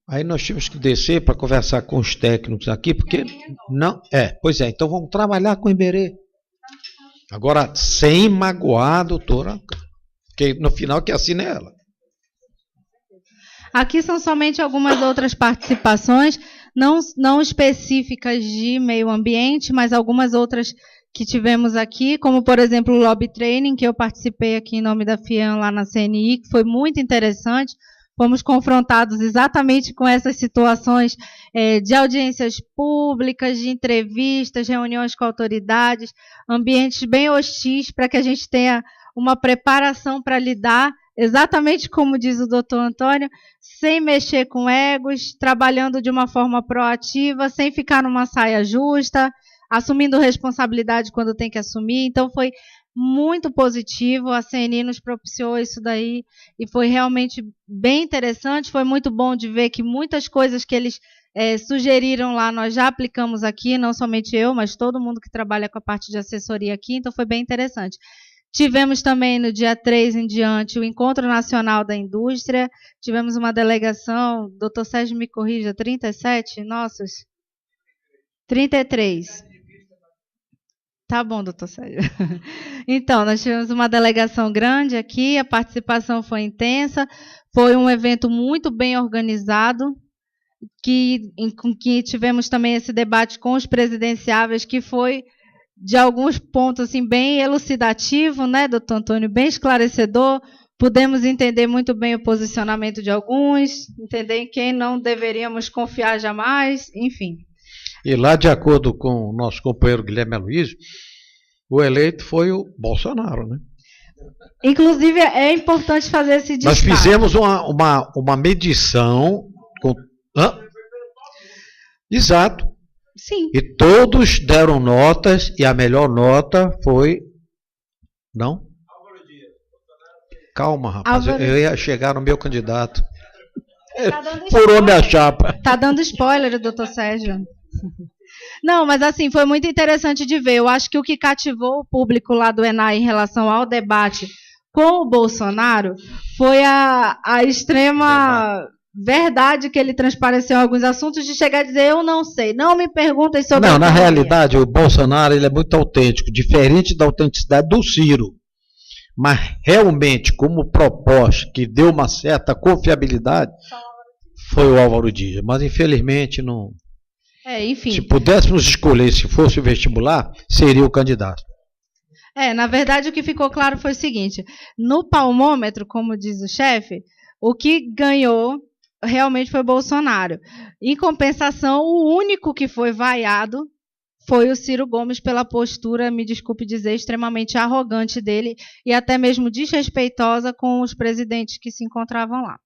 Aí nós tivemos que descer para conversar com os técnicos aqui, porque não... Pois é, então vamos trabalhar com o Iberê. Agora, sem magoar a doutora, porque no final que assina é ela. Aqui são somente algumas outras participações, não específicas de meio ambiente, mas algumas outras que tivemos aqui, como, por exemplo, o Lobby Training, que eu participei aqui em nome da FIAM lá na CNI, que foi muito interessante. Fomos confrontados exatamente com essas situações de audiências públicas, de entrevistas, reuniões com autoridades, ambientes bem hostis para que a gente tenha uma preparação para lidar, exatamente como diz o doutor Antônio, sem mexer com egos, trabalhando de uma forma proativa, sem ficar numa saia justa, assumindo responsabilidade quando tem que assumir. Então, foi muito positivo, a CNI nos propiciou isso daí e foi realmente bem interessante. Foi muito bom de ver que muitas coisas que eles sugeriram lá nós já aplicamos aqui, não somente eu, mas todo mundo que trabalha com a parte de assessoria aqui, então foi bem interessante. Tivemos também no dia 3 em diante o Encontro Nacional da Indústria, tivemos uma delegação, doutor Sérgio me corrija, 37 nossos? 33. Tá bom, doutor Sérgio. Então, nós tivemos uma delegação grande aqui, a participação foi intensa, foi um evento muito bem organizado, com que tivemos também esse debate com os presidenciáveis, que foi, de alguns pontos, assim, bem elucidativo, né, doutor Antônio, bem esclarecedor, pudemos entender muito bem o posicionamento de alguns, entender em quem não deveríamos confiar jamais, enfim. E lá, de acordo com o nosso companheiro Guilherme Aloysio, o eleito foi o Bolsonaro, né? Inclusive, é importante fazer esse destaque. Nós fizemos uma medição com... Exato. Sim. E todos deram notas, e a melhor nota foi... Não? Calma, rapaz, eu ia chegar no meu candidato. Furou minha chapa. Tá dando spoiler, doutor Sérgio. Não, mas assim, foi muito interessante de ver. Eu acho que o que cativou o público lá do ENAI em relação ao debate com o Bolsonaro foi a extrema verdade que ele transpareceu em alguns assuntos, de chegar a dizer, eu não sei, não me perguntem sobre... Não, na realidade, o Bolsonaro ele é muito autêntico, diferente da autenticidade do Ciro. Mas realmente, como proposta que deu uma certa confiabilidade, foi o Álvaro Dias. Mas infelizmente não... enfim. Se pudéssemos escolher, se fosse o vestibular, seria o candidato. Na verdade, o que ficou claro foi o seguinte, no palmômetro, como diz o chefe, o que ganhou realmente foi Bolsonaro. Em compensação, o único que foi vaiado foi o Ciro Gomes pela postura, me desculpe dizer, extremamente arrogante dele e até mesmo desrespeitosa com os presidentes que se encontravam lá.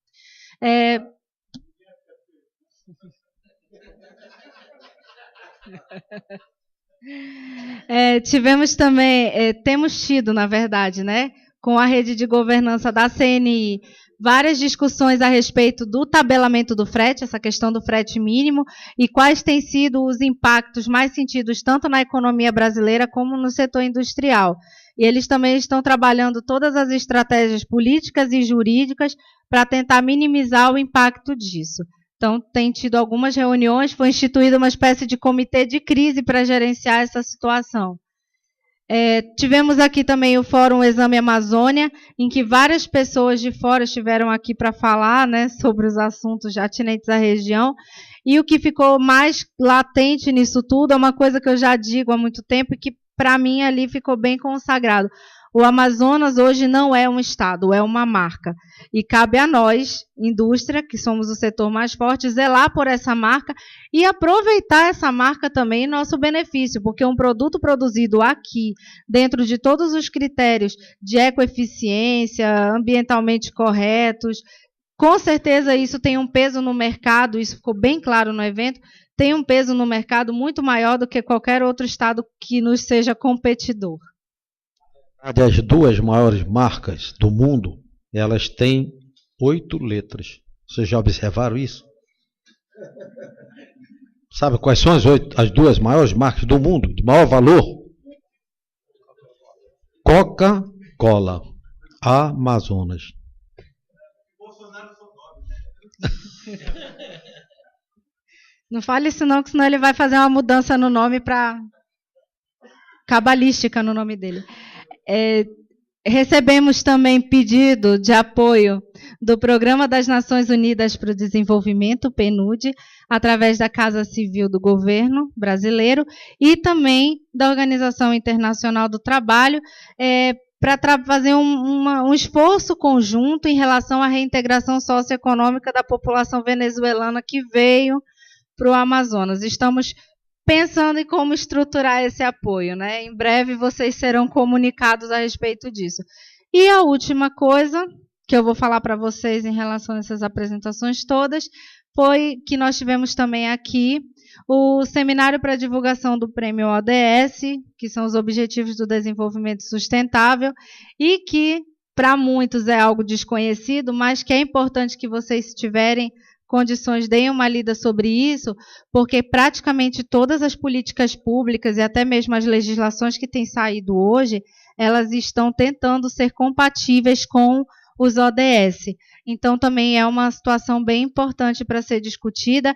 Tivemos também, temos tido, na verdade, né, com a rede de governança da CNI, várias discussões a respeito do tabelamento do frete, essa questão do frete mínimo, e quais têm sido os impactos mais sentidos tanto na economia brasileira como no setor industrial. E eles também estão trabalhando todas as estratégias políticas e jurídicas para tentar minimizar o impacto disso. Então, tem tido algumas reuniões, foi instituída uma espécie de comitê de crise para gerenciar essa situação. Tivemos aqui também o Fórum Exame Amazônia, em que várias pessoas de fora estiveram aqui para falar, né, sobre os assuntos atinentes à região, e o que ficou mais latente nisso tudo é uma coisa que eu já digo há muito tempo e que, para mim, ali ficou bem consagrado. O Amazonas hoje não é um estado, é uma marca. E cabe a nós, indústria, que somos o setor mais forte, zelar por essa marca e aproveitar essa marca também em nosso benefício, porque um produto produzido aqui, dentro de todos os critérios de ecoeficiência, ambientalmente corretos, com certeza isso tem um peso no mercado, isso ficou bem claro no evento, tem um peso no mercado muito maior do que qualquer outro estado que nos seja competidor. As duas maiores marcas do mundo, elas têm 8 letras. Vocês já observaram isso? Sabe quais são as duas maiores marcas do mundo, de maior valor? Coca-Cola, Amazonas. Não fale isso não, que senão ele vai fazer uma mudança no nome para cabalística no nome dele. Recebemos também pedido de apoio do Programa das Nações Unidas para o Desenvolvimento, PNUD, através da Casa Civil do Governo Brasileiro e também da Organização Internacional do Trabalho, para fazer um esforço conjunto em relação à reintegração socioeconômica da população venezuelana que veio para o Amazonas. Estamos pensando em como estruturar esse apoio, né? Em breve vocês serão comunicados a respeito disso. E a última coisa que eu vou falar para vocês em relação a essas apresentações todas foi que nós tivemos também aqui o Seminário para Divulgação do Prêmio ODS, que são os Objetivos do Desenvolvimento Sustentável, e que para muitos é algo desconhecido, mas que é importante que vocês tiverem condições, deem uma lida sobre isso, porque praticamente todas as políticas públicas e até mesmo as legislações que têm saído hoje, elas estão tentando ser compatíveis com os ODS. Então, também é uma situação bem importante para ser discutida,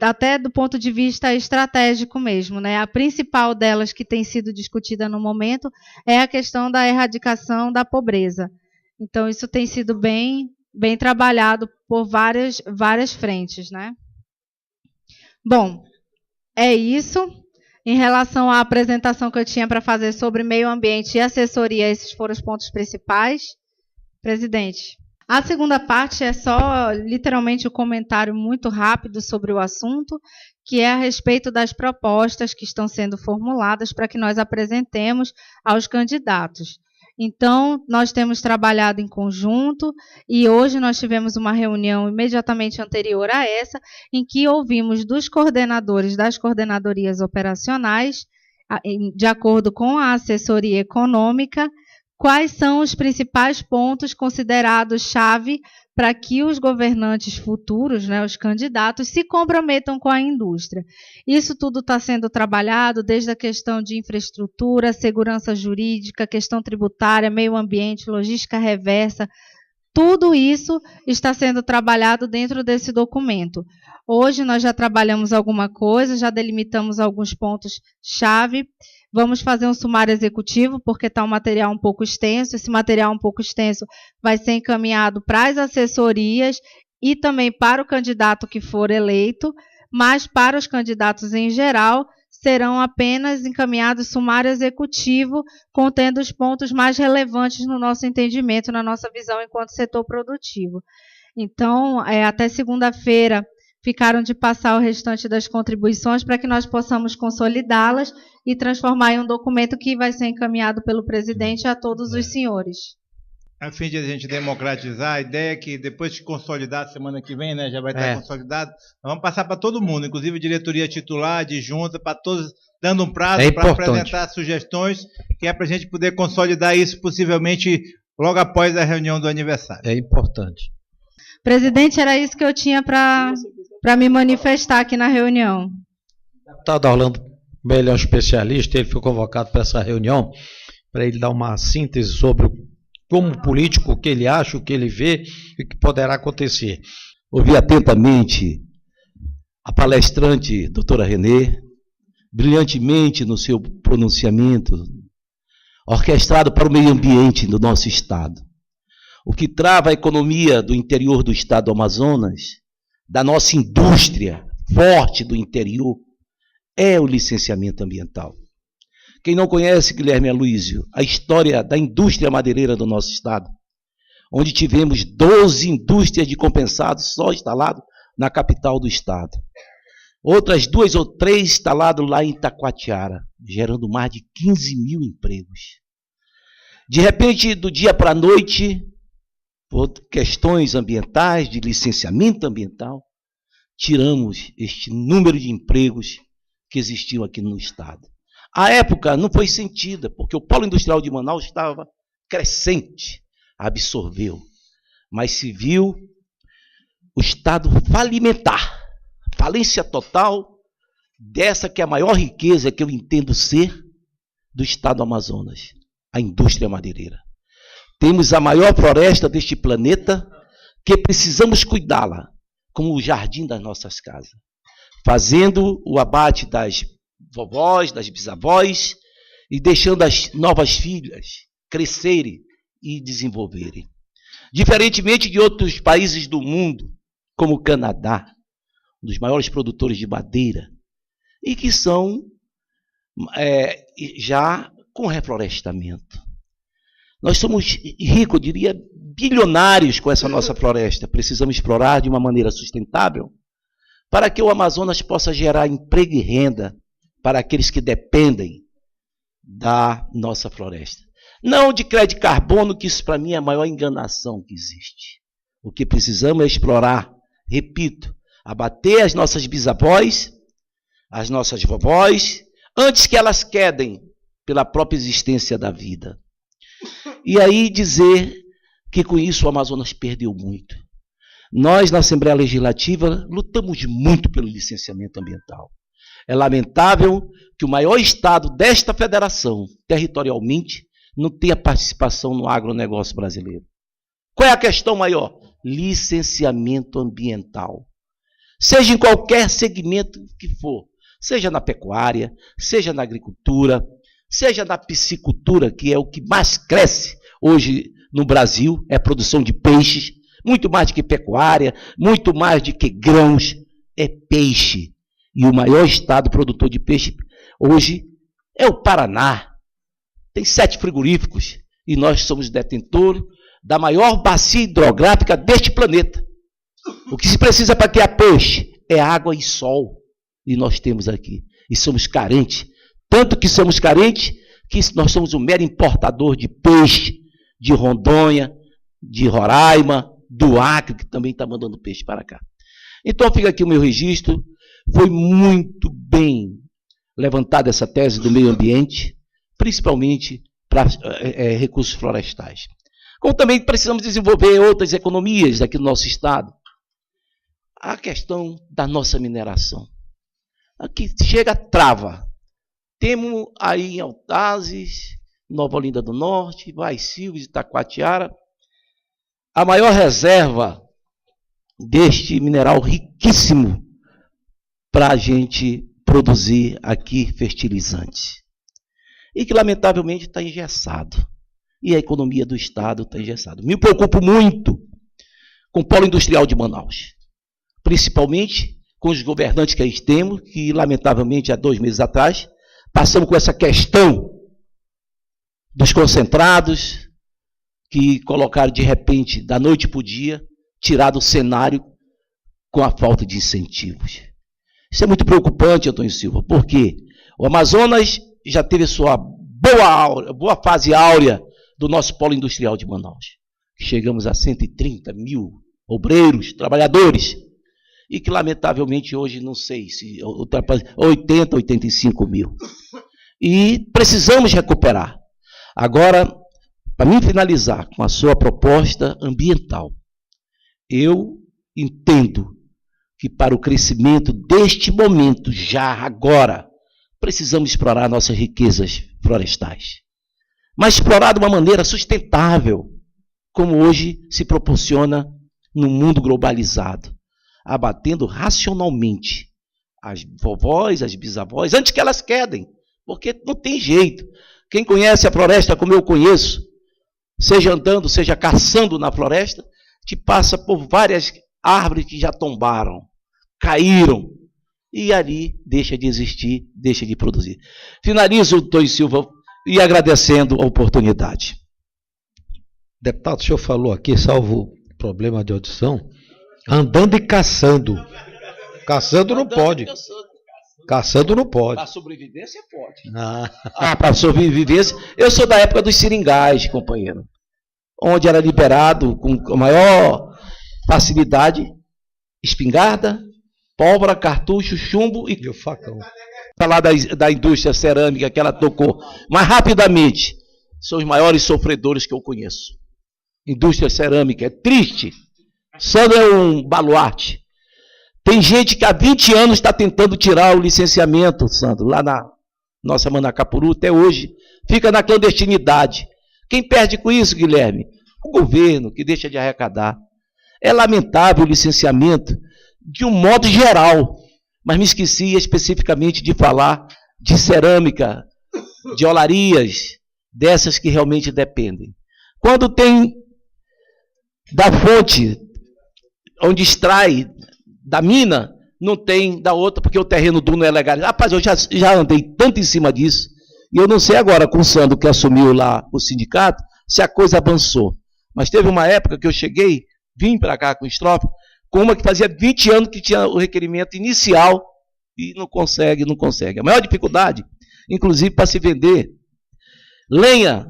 até do ponto de vista estratégico mesmo, né? A principal delas que tem sido discutida no momento é a questão da erradicação da pobreza. Então, isso tem sido bem trabalhado por várias frentes, né? Bom, é isso. Em relação à apresentação que eu tinha para fazer sobre meio ambiente e assessoria, esses foram os pontos principais. Presidente. A segunda parte é só, literalmente, um comentário muito rápido sobre o assunto, que é a respeito das propostas que estão sendo formuladas para que nós apresentemos aos candidatos. Então, nós temos trabalhado em conjunto e hoje nós tivemos uma reunião imediatamente anterior a essa, em que ouvimos dos coordenadores das coordenadorias operacionais, de acordo com a assessoria econômica, quais são os principais pontos considerados chave para que os governantes futuros, né, os candidatos, se comprometam com a indústria. Isso tudo está sendo trabalhado desde a questão de infraestrutura, segurança jurídica, questão tributária, meio ambiente, logística reversa. Tudo isso está sendo trabalhado dentro desse documento. Hoje nós já trabalhamos alguma coisa, já delimitamos alguns pontos-chave. Vamos fazer um sumário executivo, porque está um material um pouco extenso. Esse material um pouco extenso vai ser encaminhado para as assessorias e também para o candidato que for eleito, mas para os candidatos em geral, serão apenas encaminhados sumário executivo, contendo os pontos mais relevantes no nosso entendimento, na nossa visão enquanto setor produtivo. Então, até segunda-feira, ficaram de passar o restante das contribuições para que nós possamos consolidá-las e transformar em um documento que vai ser encaminhado pelo presidente a todos os senhores. A fim de a gente democratizar, a ideia é que depois de consolidar, semana que vem, né, já vai estar consolidado, nós vamos passar para todo mundo, inclusive diretoria titular, adjunta, para todos, dando um prazo para apresentar sugestões, que é para a gente poder consolidar isso possivelmente logo após a reunião do aniversário. É importante. Presidente, era isso que eu tinha para me manifestar aqui na reunião. O deputado Orlando Mello é um especialista, ele foi convocado para essa reunião, para ele dar uma síntese sobre como político, o que ele acha, o que ele vê e o que poderá acontecer. Ouvi atentamente a palestrante, doutora Renê, brilhantemente no seu pronunciamento, orquestrado para o meio ambiente do nosso Estado. O que trava a economia do interior do Estado do Amazonas, da nossa indústria forte do interior, é o licenciamento ambiental. Quem não conhece, Guilherme Aloysio, a história da indústria madeireira do nosso Estado, onde tivemos 12 indústrias de compensados só instaladas na capital do Estado. Outras 2 ou 3 instaladas lá em Itacoatiara, gerando mais de 15 mil empregos. De repente, do dia para a noite, por questões ambientais, de licenciamento ambiental, tiramos este número de empregos que existiam aqui no Estado. A época não foi sentida, porque o polo industrial de Manaus estava crescente, absorveu, mas se viu o Estado falimentar, falência total dessa que é a maior riqueza que eu entendo ser do Estado do Amazonas, a indústria madeireira. Temos a maior floresta deste planeta que precisamos cuidá-la, como o jardim das nossas casas, fazendo o abate das vovós, das bisavós, e deixando as novas filhas crescerem e desenvolverem. Diferentemente de outros países do mundo, como o Canadá, um dos maiores produtores de madeira, e que são já com reflorestamento. Nós somos ricos, eu diria, bilionários com essa nossa floresta. Precisamos explorar de uma maneira sustentável para que o Amazonas possa gerar emprego e renda para aqueles que dependem da nossa floresta. Não de crédito de carbono, que isso para mim é a maior enganação que existe. O que precisamos é explorar, repito, abater as nossas bisavós, as nossas vovós, antes que elas quedem pela própria existência da vida. E aí dizer que com isso o Amazonas perdeu muito. Nós, na Assembleia Legislativa, lutamos muito pelo licenciamento ambiental. É lamentável que o maior estado desta federação, territorialmente, não tenha participação no agronegócio brasileiro. Qual é a questão maior? Licenciamento ambiental. Seja em qualquer segmento que for, seja na pecuária, seja na agricultura, seja na piscicultura, que é o que mais cresce hoje no Brasil, é a produção de peixes, muito mais do que pecuária, muito mais do que grãos, é peixe. E o maior estado produtor de peixe hoje é o Paraná. Tem 7 frigoríficos e nós somos detentores da maior bacia hidrográfica deste planeta. O que se precisa para criar peixe é água e sol. E nós temos aqui. E somos carentes. Tanto que somos carentes que nós somos um mero importador de peixe de Rondônia, de Roraima, do Acre, que também está mandando peixe para cá. Então fica aqui o meu registro. Foi muito bem levantada essa tese do meio ambiente, principalmente para recursos florestais. Como também precisamos desenvolver outras economias aqui no nosso estado. A questão da nossa mineração. Aqui chega trava. Temos aí em Altazes, Nova Olinda do Norte, Silves, Itacoatiara, a maior reserva deste mineral riquíssimo para a gente produzir aqui fertilizantes. E que, lamentavelmente, está engessado. E a economia do Estado está engessada. Me preocupo muito com o polo industrial de Manaus. Principalmente com os governantes que a gente temos, que, lamentavelmente, há 2 meses atrás, passamos com essa questão dos concentrados, que colocaram, de repente, da noite para o dia, tirado o cenário com a falta de incentivos. Isso é muito preocupante, Antônio Silva, porque o Amazonas já teve sua boa fase áurea do nosso polo industrial de Manaus. Chegamos a 130 mil obreiros, trabalhadores, e que, lamentavelmente, hoje não sei se ultrapassa 80, 85 mil. E precisamos recuperar. Agora, para mim finalizar com a sua proposta ambiental, eu entendo que para o crescimento deste momento, já agora, precisamos explorar nossas riquezas florestais. Mas explorar de uma maneira sustentável, como hoje se proporciona no mundo globalizado, abatendo racionalmente as vovós, as bisavós, antes que elas quedem, porque não tem jeito. Quem conhece a floresta como eu conheço, seja andando, seja caçando na floresta, te passa por várias árvores que já tombaram, caíram, e ali deixa de existir, deixa de produzir. Finalizo, Antônio Silva, e agradecendo a oportunidade. Deputado, o senhor falou aqui, salvo problema de audição, andando e caçando. Caçando não pode. Caçando não pode. Para sobrevivência pode. Para sobrevivência. Eu sou da época dos seringais, companheiro. Onde era liberado com a maior facilidade espingarda, Pólvora, cartucho, chumbo e o facão. Falar da indústria cerâmica que ela tocou. Mas rapidamente, são os maiores sofredores que eu conheço. Indústria cerâmica, é triste. Sandro é um baluarte. Tem gente que há 20 anos está tentando tirar o licenciamento, Sandro, lá na nossa Manacapuru, até hoje, fica na clandestinidade. Quem perde com isso, Guilherme? O governo, que deixa de arrecadar. É lamentável o licenciamento de um modo geral, mas me esqueci especificamente de falar de cerâmica, de olarias, dessas que realmente dependem. Quando tem da fonte, onde extrai da mina, não tem da outra, porque o terreno do não é legal. Rapaz, eu já andei tanto em cima disso, e eu não sei agora com o Sandro, que assumiu lá o sindicato, se a coisa avançou. Mas teve uma época que eu cheguei, vim para cá com o Estrofe, com uma que fazia 20 anos que tinha o requerimento inicial, e não consegue. A maior dificuldade, inclusive para se vender, lenha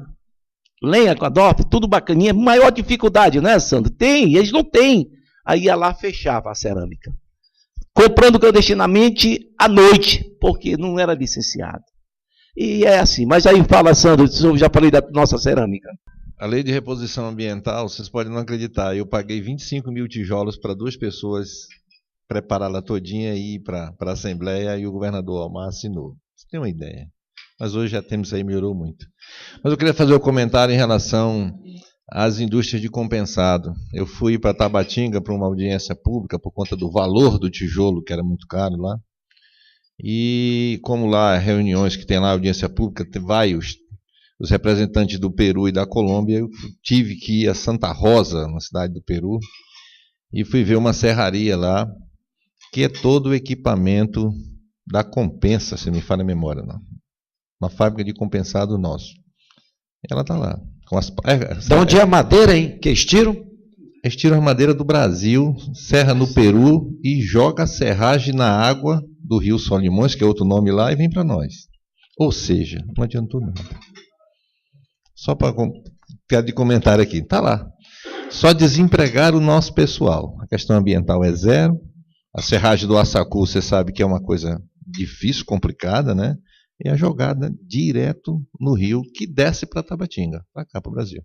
com a DOF, tudo bacaninha, maior dificuldade, né, Sandro? Tem, eles não têm. Aí ia lá, fechava a cerâmica. Comprando clandestinamente à noite, porque não era licenciado. E é assim. Mas aí fala, Sandro, eu já falei da nossa cerâmica. A lei de reposição ambiental, vocês podem não acreditar, eu paguei 25 mil tijolos para 2 pessoas prepará-la todinha e ir para a Assembleia, e o governador Almar assinou. Você tem uma ideia. Mas hoje já temos aí, melhorou muito. Mas eu queria fazer um comentário em relação às indústrias de compensado. Eu fui para Tabatinga para uma audiência pública por conta do valor do tijolo, que era muito caro lá. E como lá, reuniões que tem lá, audiência pública, vai os representantes do Peru e da Colômbia, eu tive que ir a Santa Rosa, na cidade do Peru, e fui ver uma serraria lá, que é todo o equipamento da Compensa, se me falha a memória, não. Uma fábrica de compensado nosso. Ela está lá. De onde é a madeira, hein? Que estiram? Estiram a madeira do Brasil, serra no Peru e joga a serragem na água do Rio Solimões, que é outro nome lá, e vem para nós. Ou seja, não adiantou nada. Só para quero de comentário aqui. Está lá. Só desempregar o nosso pessoal. A questão ambiental é zero. A serragem do Assacu, você sabe que é uma coisa difícil, complicada, né? E a jogada direto no rio, que desce para Tabatinga, para cá, para o Brasil.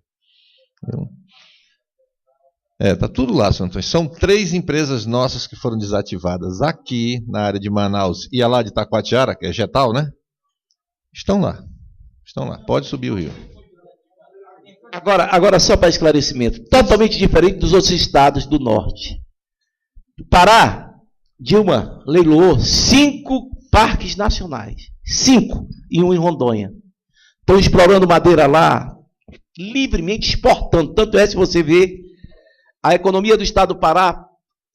Está tudo lá, São Antônio. São 3 empresas nossas que foram desativadas aqui, na área de Manaus, e a lá de Taquatiara, que é Getal, né? Estão lá. Pode subir o rio. Agora só para esclarecimento, totalmente diferente dos outros estados do norte. Pará, Dilma leiloou 5 parques nacionais. 5 e 1 em Rondônia. Estão explorando madeira lá, livremente exportando. Tanto é, se você vê, a economia do estado do Pará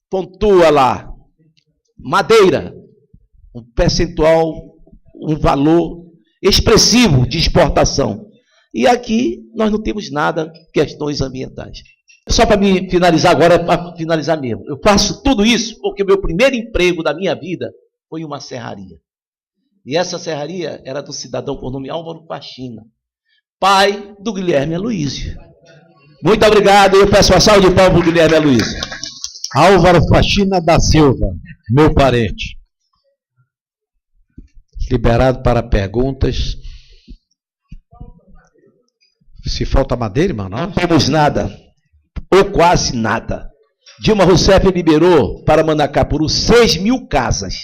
pontua lá. Madeira, um percentual, um valor expressivo de exportação. E aqui nós não temos nada, questões ambientais. Só para me finalizar agora, para finalizar mesmo. Eu faço tudo isso porque o meu primeiro emprego da minha vida foi uma serraria. E essa serraria era do cidadão por nome Álvaro Faxina, pai do Guilherme Aloísio. Muito obrigado, eu peço uma salva de palmas para o Guilherme Aloísio. Álvaro Faxina da Silva, meu parente. Liberado para perguntas. Se falta madeira, mano? Não temos nada, ou quase nada. Dilma Rousseff liberou para Manacapuru 6.000 casas.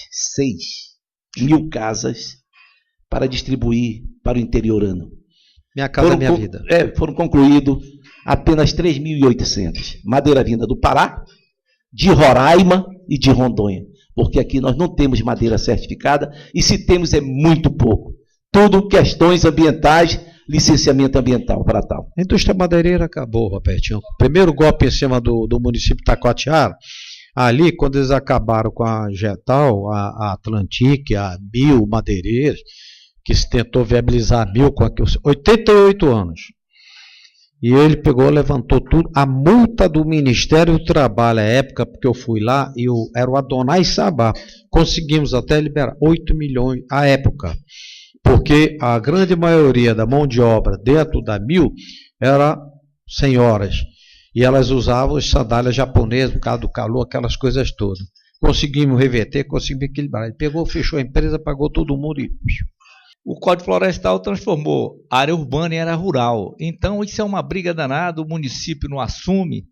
6.000 casas para distribuir para o interiorano. Minha casa, minha vida. Foram concluídos apenas 3.800. Madeira vinda do Pará, de Roraima e de Rondônia. Porque aqui nós não temos madeira certificada, e se temos é muito pouco. Tudo questões ambientais, licenciamento ambiental para tal. A indústria madeireira acabou, Robertinho. Primeiro golpe em cima do município de Taquatiara, ali, quando eles acabaram com a Getal, a Atlantic, a Mil Madeireiras, que se tentou viabilizar a Mil com 88 anos. E ele pegou, levantou tudo. A multa do Ministério do Trabalho, à época, porque eu fui lá, era o Adonai Sabá. Conseguimos até liberar 8 milhões à época. Porque a grande maioria da mão de obra dentro da Mil era senhoras. E elas usavam as sandálias japonesas por causa do calor, aquelas coisas todas. conseguimos reverter, conseguimos equilibrar. Ele pegou, fechou a empresa, pagou todo mundo e... O Código Florestal transformou área urbana em área rural. Então, isso é uma briga danada, o município não assume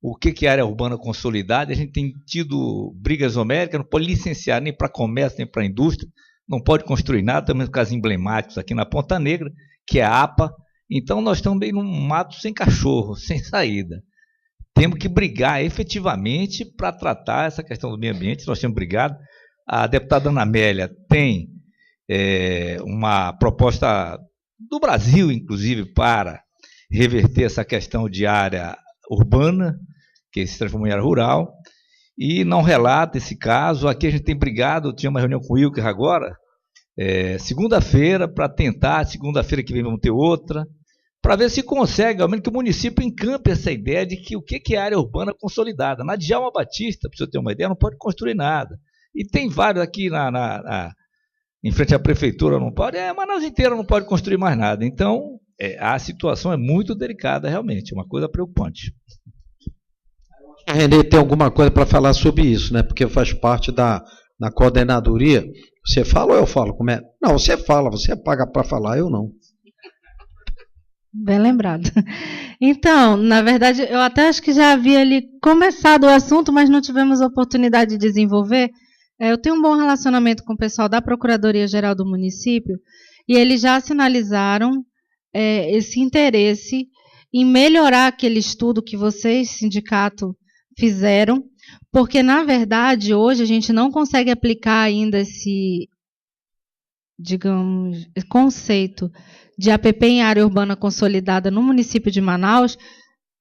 o que é área urbana consolidada. A gente tem tido brigas homéricas, não pode licenciar nem para comércio, nem para indústria, não pode construir nada, também casos emblemáticos aqui na Ponta Negra, que é a APA. Então, nós estamos bem num mato sem cachorro, sem saída. Temos que brigar efetivamente para tratar essa questão do meio ambiente. Nós temos brigado. A deputada Ana Amélia tem uma proposta do Brasil, inclusive, para reverter essa questão de área urbana, que se transformou em área rural, e não relata esse caso. Aqui a gente tem brigado, tinha uma reunião com o Wilker agora, segunda-feira, para tentar, segunda-feira que vem vamos ter outra, para ver se consegue, ao menos que o município encampe essa ideia de que o que é área urbana consolidada. Na Djalma Batista, para você ter uma ideia, não pode construir nada. E tem vários aqui em frente à prefeitura, não pode, Manaus inteira não pode construir mais nada. Então, a situação é muito delicada, realmente, é uma coisa preocupante. A Renê tem alguma coisa para falar sobre isso, né? Porque faz parte da coordenadoria. Você fala ou eu falo? Como é? Não, você fala, você paga para falar, eu não. Bem lembrado. Então, na verdade, eu até acho que já havia ali começado o assunto, mas não tivemos oportunidade de desenvolver. Eu tenho um bom relacionamento com o pessoal da Procuradoria-Geral do município e eles já sinalizaram esse interesse em melhorar aquele estudo que vocês, sindicato, fizeram, porque, na verdade, hoje a gente não consegue aplicar ainda esse, digamos, conceito de APP em área urbana consolidada no município de Manaus,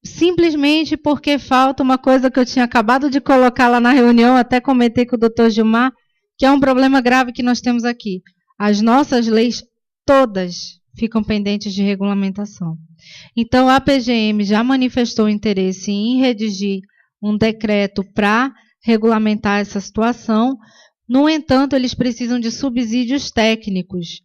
simplesmente porque falta uma coisa que eu tinha acabado de colocar lá na reunião, até comentei com o doutor Gilmar, que é um problema grave que nós temos aqui. As nossas leis todas ficam pendentes de regulamentação. Então, a PGM já manifestou interesse em redigir um decreto para regulamentar essa situação. No entanto, eles precisam de subsídios técnicos.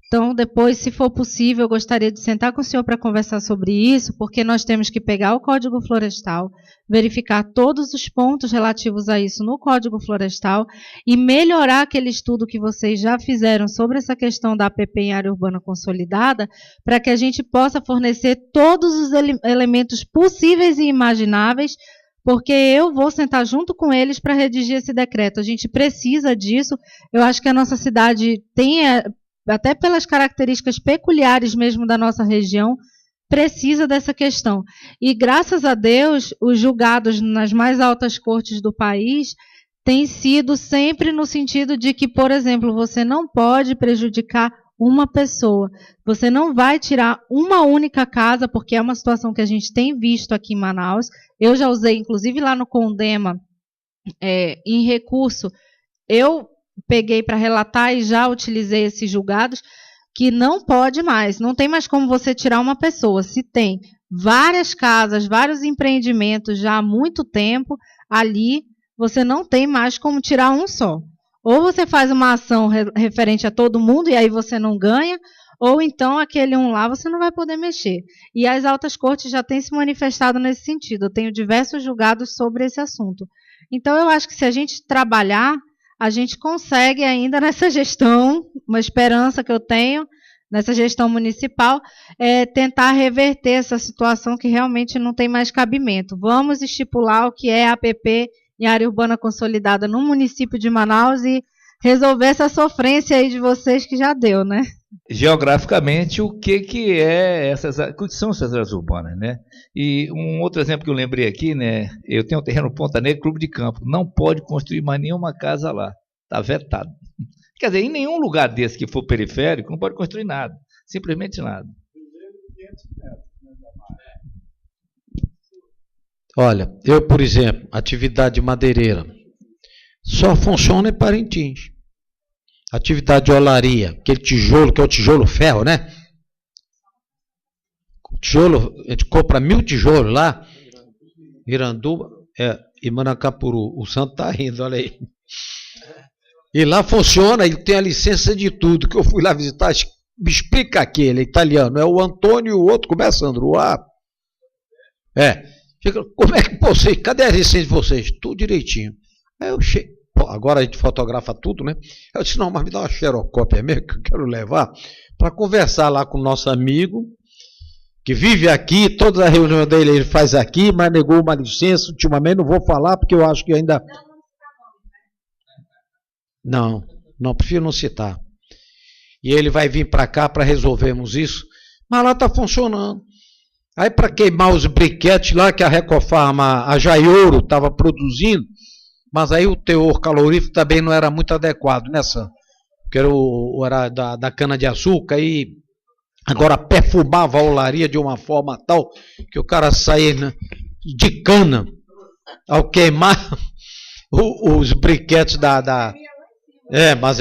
Então, depois, se for possível, eu gostaria de sentar com o senhor para conversar sobre isso, porque nós temos que pegar o Código Florestal, verificar todos os pontos relativos a isso no Código Florestal e melhorar aquele estudo que vocês já fizeram sobre essa questão da APP em área urbana consolidada, para que a gente possa fornecer todos os elementos possíveis e imagináveis, porque eu vou sentar junto com eles para redigir esse decreto. A gente precisa disso. Eu acho que a nossa cidade tem, até pelas características peculiares mesmo da nossa região, precisa dessa questão. E, graças a Deus, os julgados nas mais altas cortes do país têm sido sempre no sentido de que, por exemplo, você não pode prejudicar uma pessoa. Você não vai tirar uma única casa, porque é uma situação que a gente tem visto aqui em Manaus. Eu já usei, inclusive lá no Condema, em recurso, eu peguei para relatar e já utilizei esses julgados, que não pode mais, não tem mais como você tirar uma pessoa. Se tem várias casas, vários empreendimentos já há muito tempo, ali você não tem mais como tirar um só. Ou você faz uma ação referente a todo mundo e aí você não ganha, ou então aquele um lá você não vai poder mexer. E as altas cortes já têm se manifestado nesse sentido. Eu tenho diversos julgados sobre esse assunto. Então, eu acho que se a gente trabalhar, a gente consegue ainda nessa gestão, uma esperança que eu tenho, nessa gestão municipal, tentar reverter essa situação que realmente não tem mais cabimento. Vamos estipular o que é APP em área urbana consolidada no município de Manaus e resolver essa sofrência aí de vocês que já deu, né? Geograficamente, o que são essas áreas urbanas, né? E um outro exemplo que eu lembrei aqui, né? Eu tenho um terreno Ponta Negra, Clube de Campo. Não pode construir mais nenhuma casa lá. Está vetado. Quer dizer, em nenhum lugar desse que for periférico, não pode construir nada. Simplesmente nada. Olha, eu, por exemplo, atividade madeireira, só funciona em Parintins. Atividade de olaria, aquele tijolo, que é o tijolo ferro, né? O tijolo, a gente compra 1000 tijolos lá, Iranduba, e Manacapuru. O santo está rindo, olha aí. E lá funciona, ele tem a licença de tudo, que eu fui lá visitar, me explica aqui, ele é italiano, é o Antônio e o outro, como é, Sandro? Como é que vocês, cadê a licença de vocês? Tudo direitinho. Aí eu cheguei, agora a gente fotografa tudo, né? Eu disse, não, mas me dá uma xerocópia mesmo que eu quero levar para conversar lá com o nosso amigo, que vive aqui, toda a reunião dele ele faz aqui, mas negou uma licença, ultimamente não vou falar, porque eu acho que ainda... Não, prefiro não citar. E ele vai vir para cá para resolvermos isso, mas lá está funcionando. Aí para queimar os briquetes lá que a Recofarma, a Jaiouro, estava produzindo, mas aí o teor calorífico também não era muito adequado, né, Sam? Porque era da cana-de-açúcar e agora perfumava a olaria de uma forma tal que o cara saía, né, de cana ao queimar os briquetes mas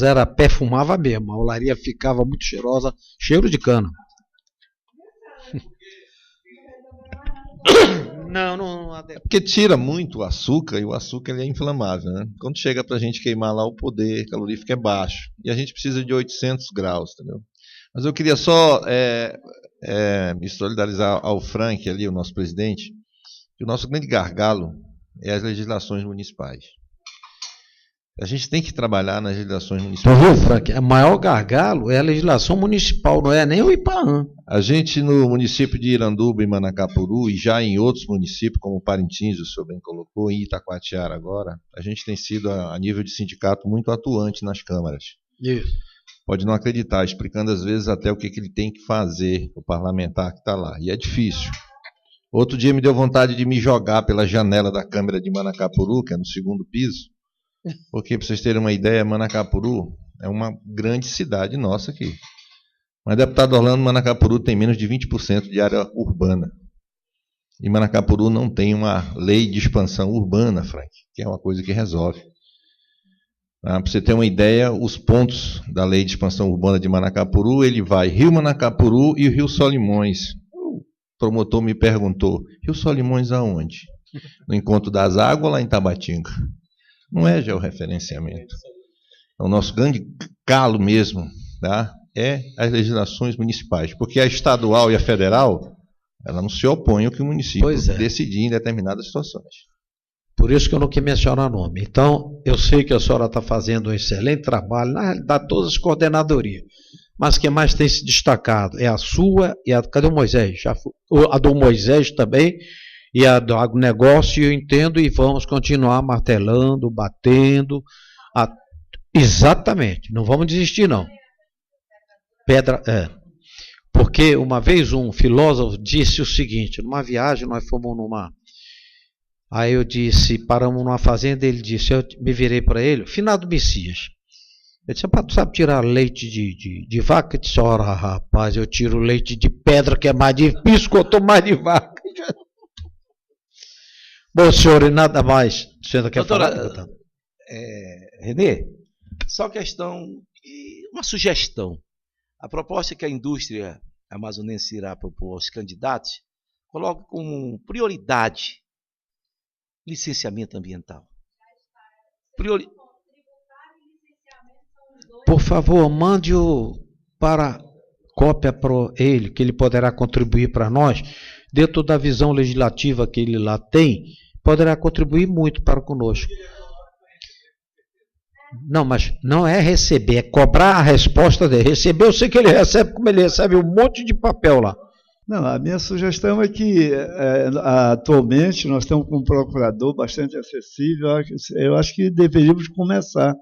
era perfumava mesmo, a olaria ficava muito cheirosa, cheiro de cana. Não, porque tira muito o açúcar, e o açúcar ele é inflamável, né? Quando chega para a gente queimar lá, o poder calorífico é baixo, e a gente precisa de 800 graus, entendeu? Mas eu queria só me solidarizar ao Frank, ali, o nosso presidente, que o nosso grande gargalo é as legislações municipais. A gente tem que trabalhar nas legislações municipais. Viu, Frank? O maior gargalo é a legislação municipal, não é nem o IPAAN. A gente, no município de Iranduba e Manacapuru, e já em outros municípios, como Parintins, o senhor bem colocou, e Itacoatiara agora, a gente tem sido, a nível de sindicato, muito atuante nas câmaras. Isso. Pode não acreditar, explicando às vezes até o que ele tem que fazer, o parlamentar que está lá. E é difícil. Outro dia me deu vontade de me jogar pela janela da Câmara de Manacapuru, que é no segundo piso, porque, para vocês terem uma ideia, Manacapuru é uma grande cidade nossa aqui. Mas, deputado Orlando, Manacapuru tem menos de 20% de área urbana. E Manacapuru não tem uma lei de expansão urbana, Frank, que é uma coisa que resolve. Para você ter uma ideia, os pontos da lei de expansão urbana de Manacapuru, ele vai Rio Manacapuru e o Rio Solimões. O promotor me perguntou, Rio Solimões aonde? No Encontro das Águas, lá em Tabatinga. Não é georreferenciamento. É o nosso grande calo mesmo, tá? É as legislações municipais. Porque a estadual e a federal, ela não se opõem ao que o município decidir em determinadas situações. Por isso que eu não quis mencionar nome. Então, eu sei que a senhora está fazendo um excelente trabalho, na realidade, todas as coordenadorias. Mas quem mais tem se destacado é a sua e a... Cadê o Moisés? A do Moisés também. E a do agronegócio, eu entendo, e vamos continuar martelando, batendo. Exatamente, não vamos desistir, não. Porque uma vez um filósofo disse o seguinte, numa viagem, nós fomos numa... Aí eu disse, paramos numa fazenda, ele disse, eu me virei para ele, finado Messias. Eu disse, tu sabe tirar leite de vaca? Eu disse, ora, rapaz, eu tiro leite de pedra, que é mais difícil, quanto mais de vaca. Bom, senhor, e nada mais. Você quer falar? Renê, só questão, uma sugestão. A proposta que a indústria amazonense irá propor aos candidatos, coloque como prioridade licenciamento ambiental. Por favor, mande-o para cópia para ele, que ele poderá contribuir para nós, dentro da visão legislativa que ele lá tem, poderá contribuir muito para conosco. Não, mas não é receber, é cobrar a resposta dele. Receber, eu sei que ele recebe, como ele recebe um monte de papel lá. Não, a minha sugestão é que atualmente nós estamos com um procurador bastante acessível. Eu acho que deveríamos começar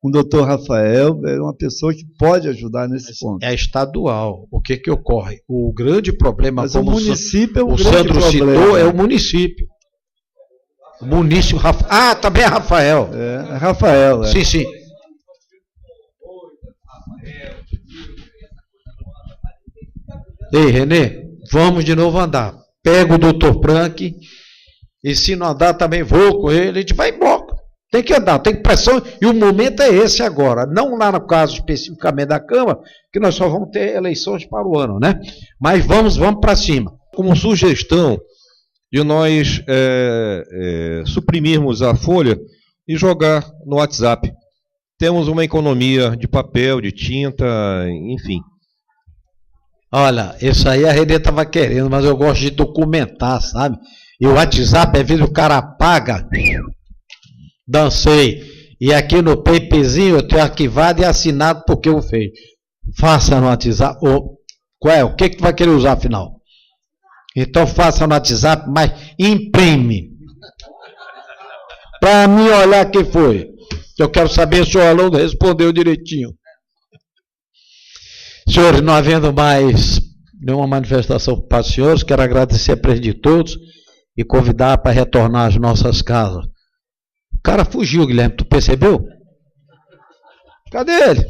com o doutor Rafael, é uma pessoa que pode ajudar nesse ponto. É estadual. O que ocorre? O grande problema, mas como o município o Sandro citou, é o município. Também é Rafael. É Rafael. Sim, sim. Ei, Renê, vamos de novo andar. Pega o doutor Frank, e se não andar também vou com ele, a gente vai embora. Tem que andar, tem que pressão, e o momento é esse agora. Não lá no caso especificamente da Câmara, que nós só vamos ter eleições para o ano, né? Mas vamos para cima. Como sugestão de nós suprimirmos a folha e jogar no WhatsApp. Temos uma economia de papel, de tinta, enfim. Olha, isso aí a Renê estava querendo, mas eu gosto de documentar, sabe? E o WhatsApp, às vezes o cara apaga, Dancei. E aqui no paperzinho eu tenho arquivado e assinado porque eu fiz. Faça no WhatsApp. O que vai querer usar afinal? Então faça no WhatsApp, mas imprime. Para mim olhar quem foi. Eu quero saber se o aluno respondeu direitinho. Senhores, não havendo mais nenhuma manifestação para os senhores, quero agradecer a presença de todos e convidar para retornar às nossas casas. O cara fugiu, Guilherme, tu percebeu? Cadê ele?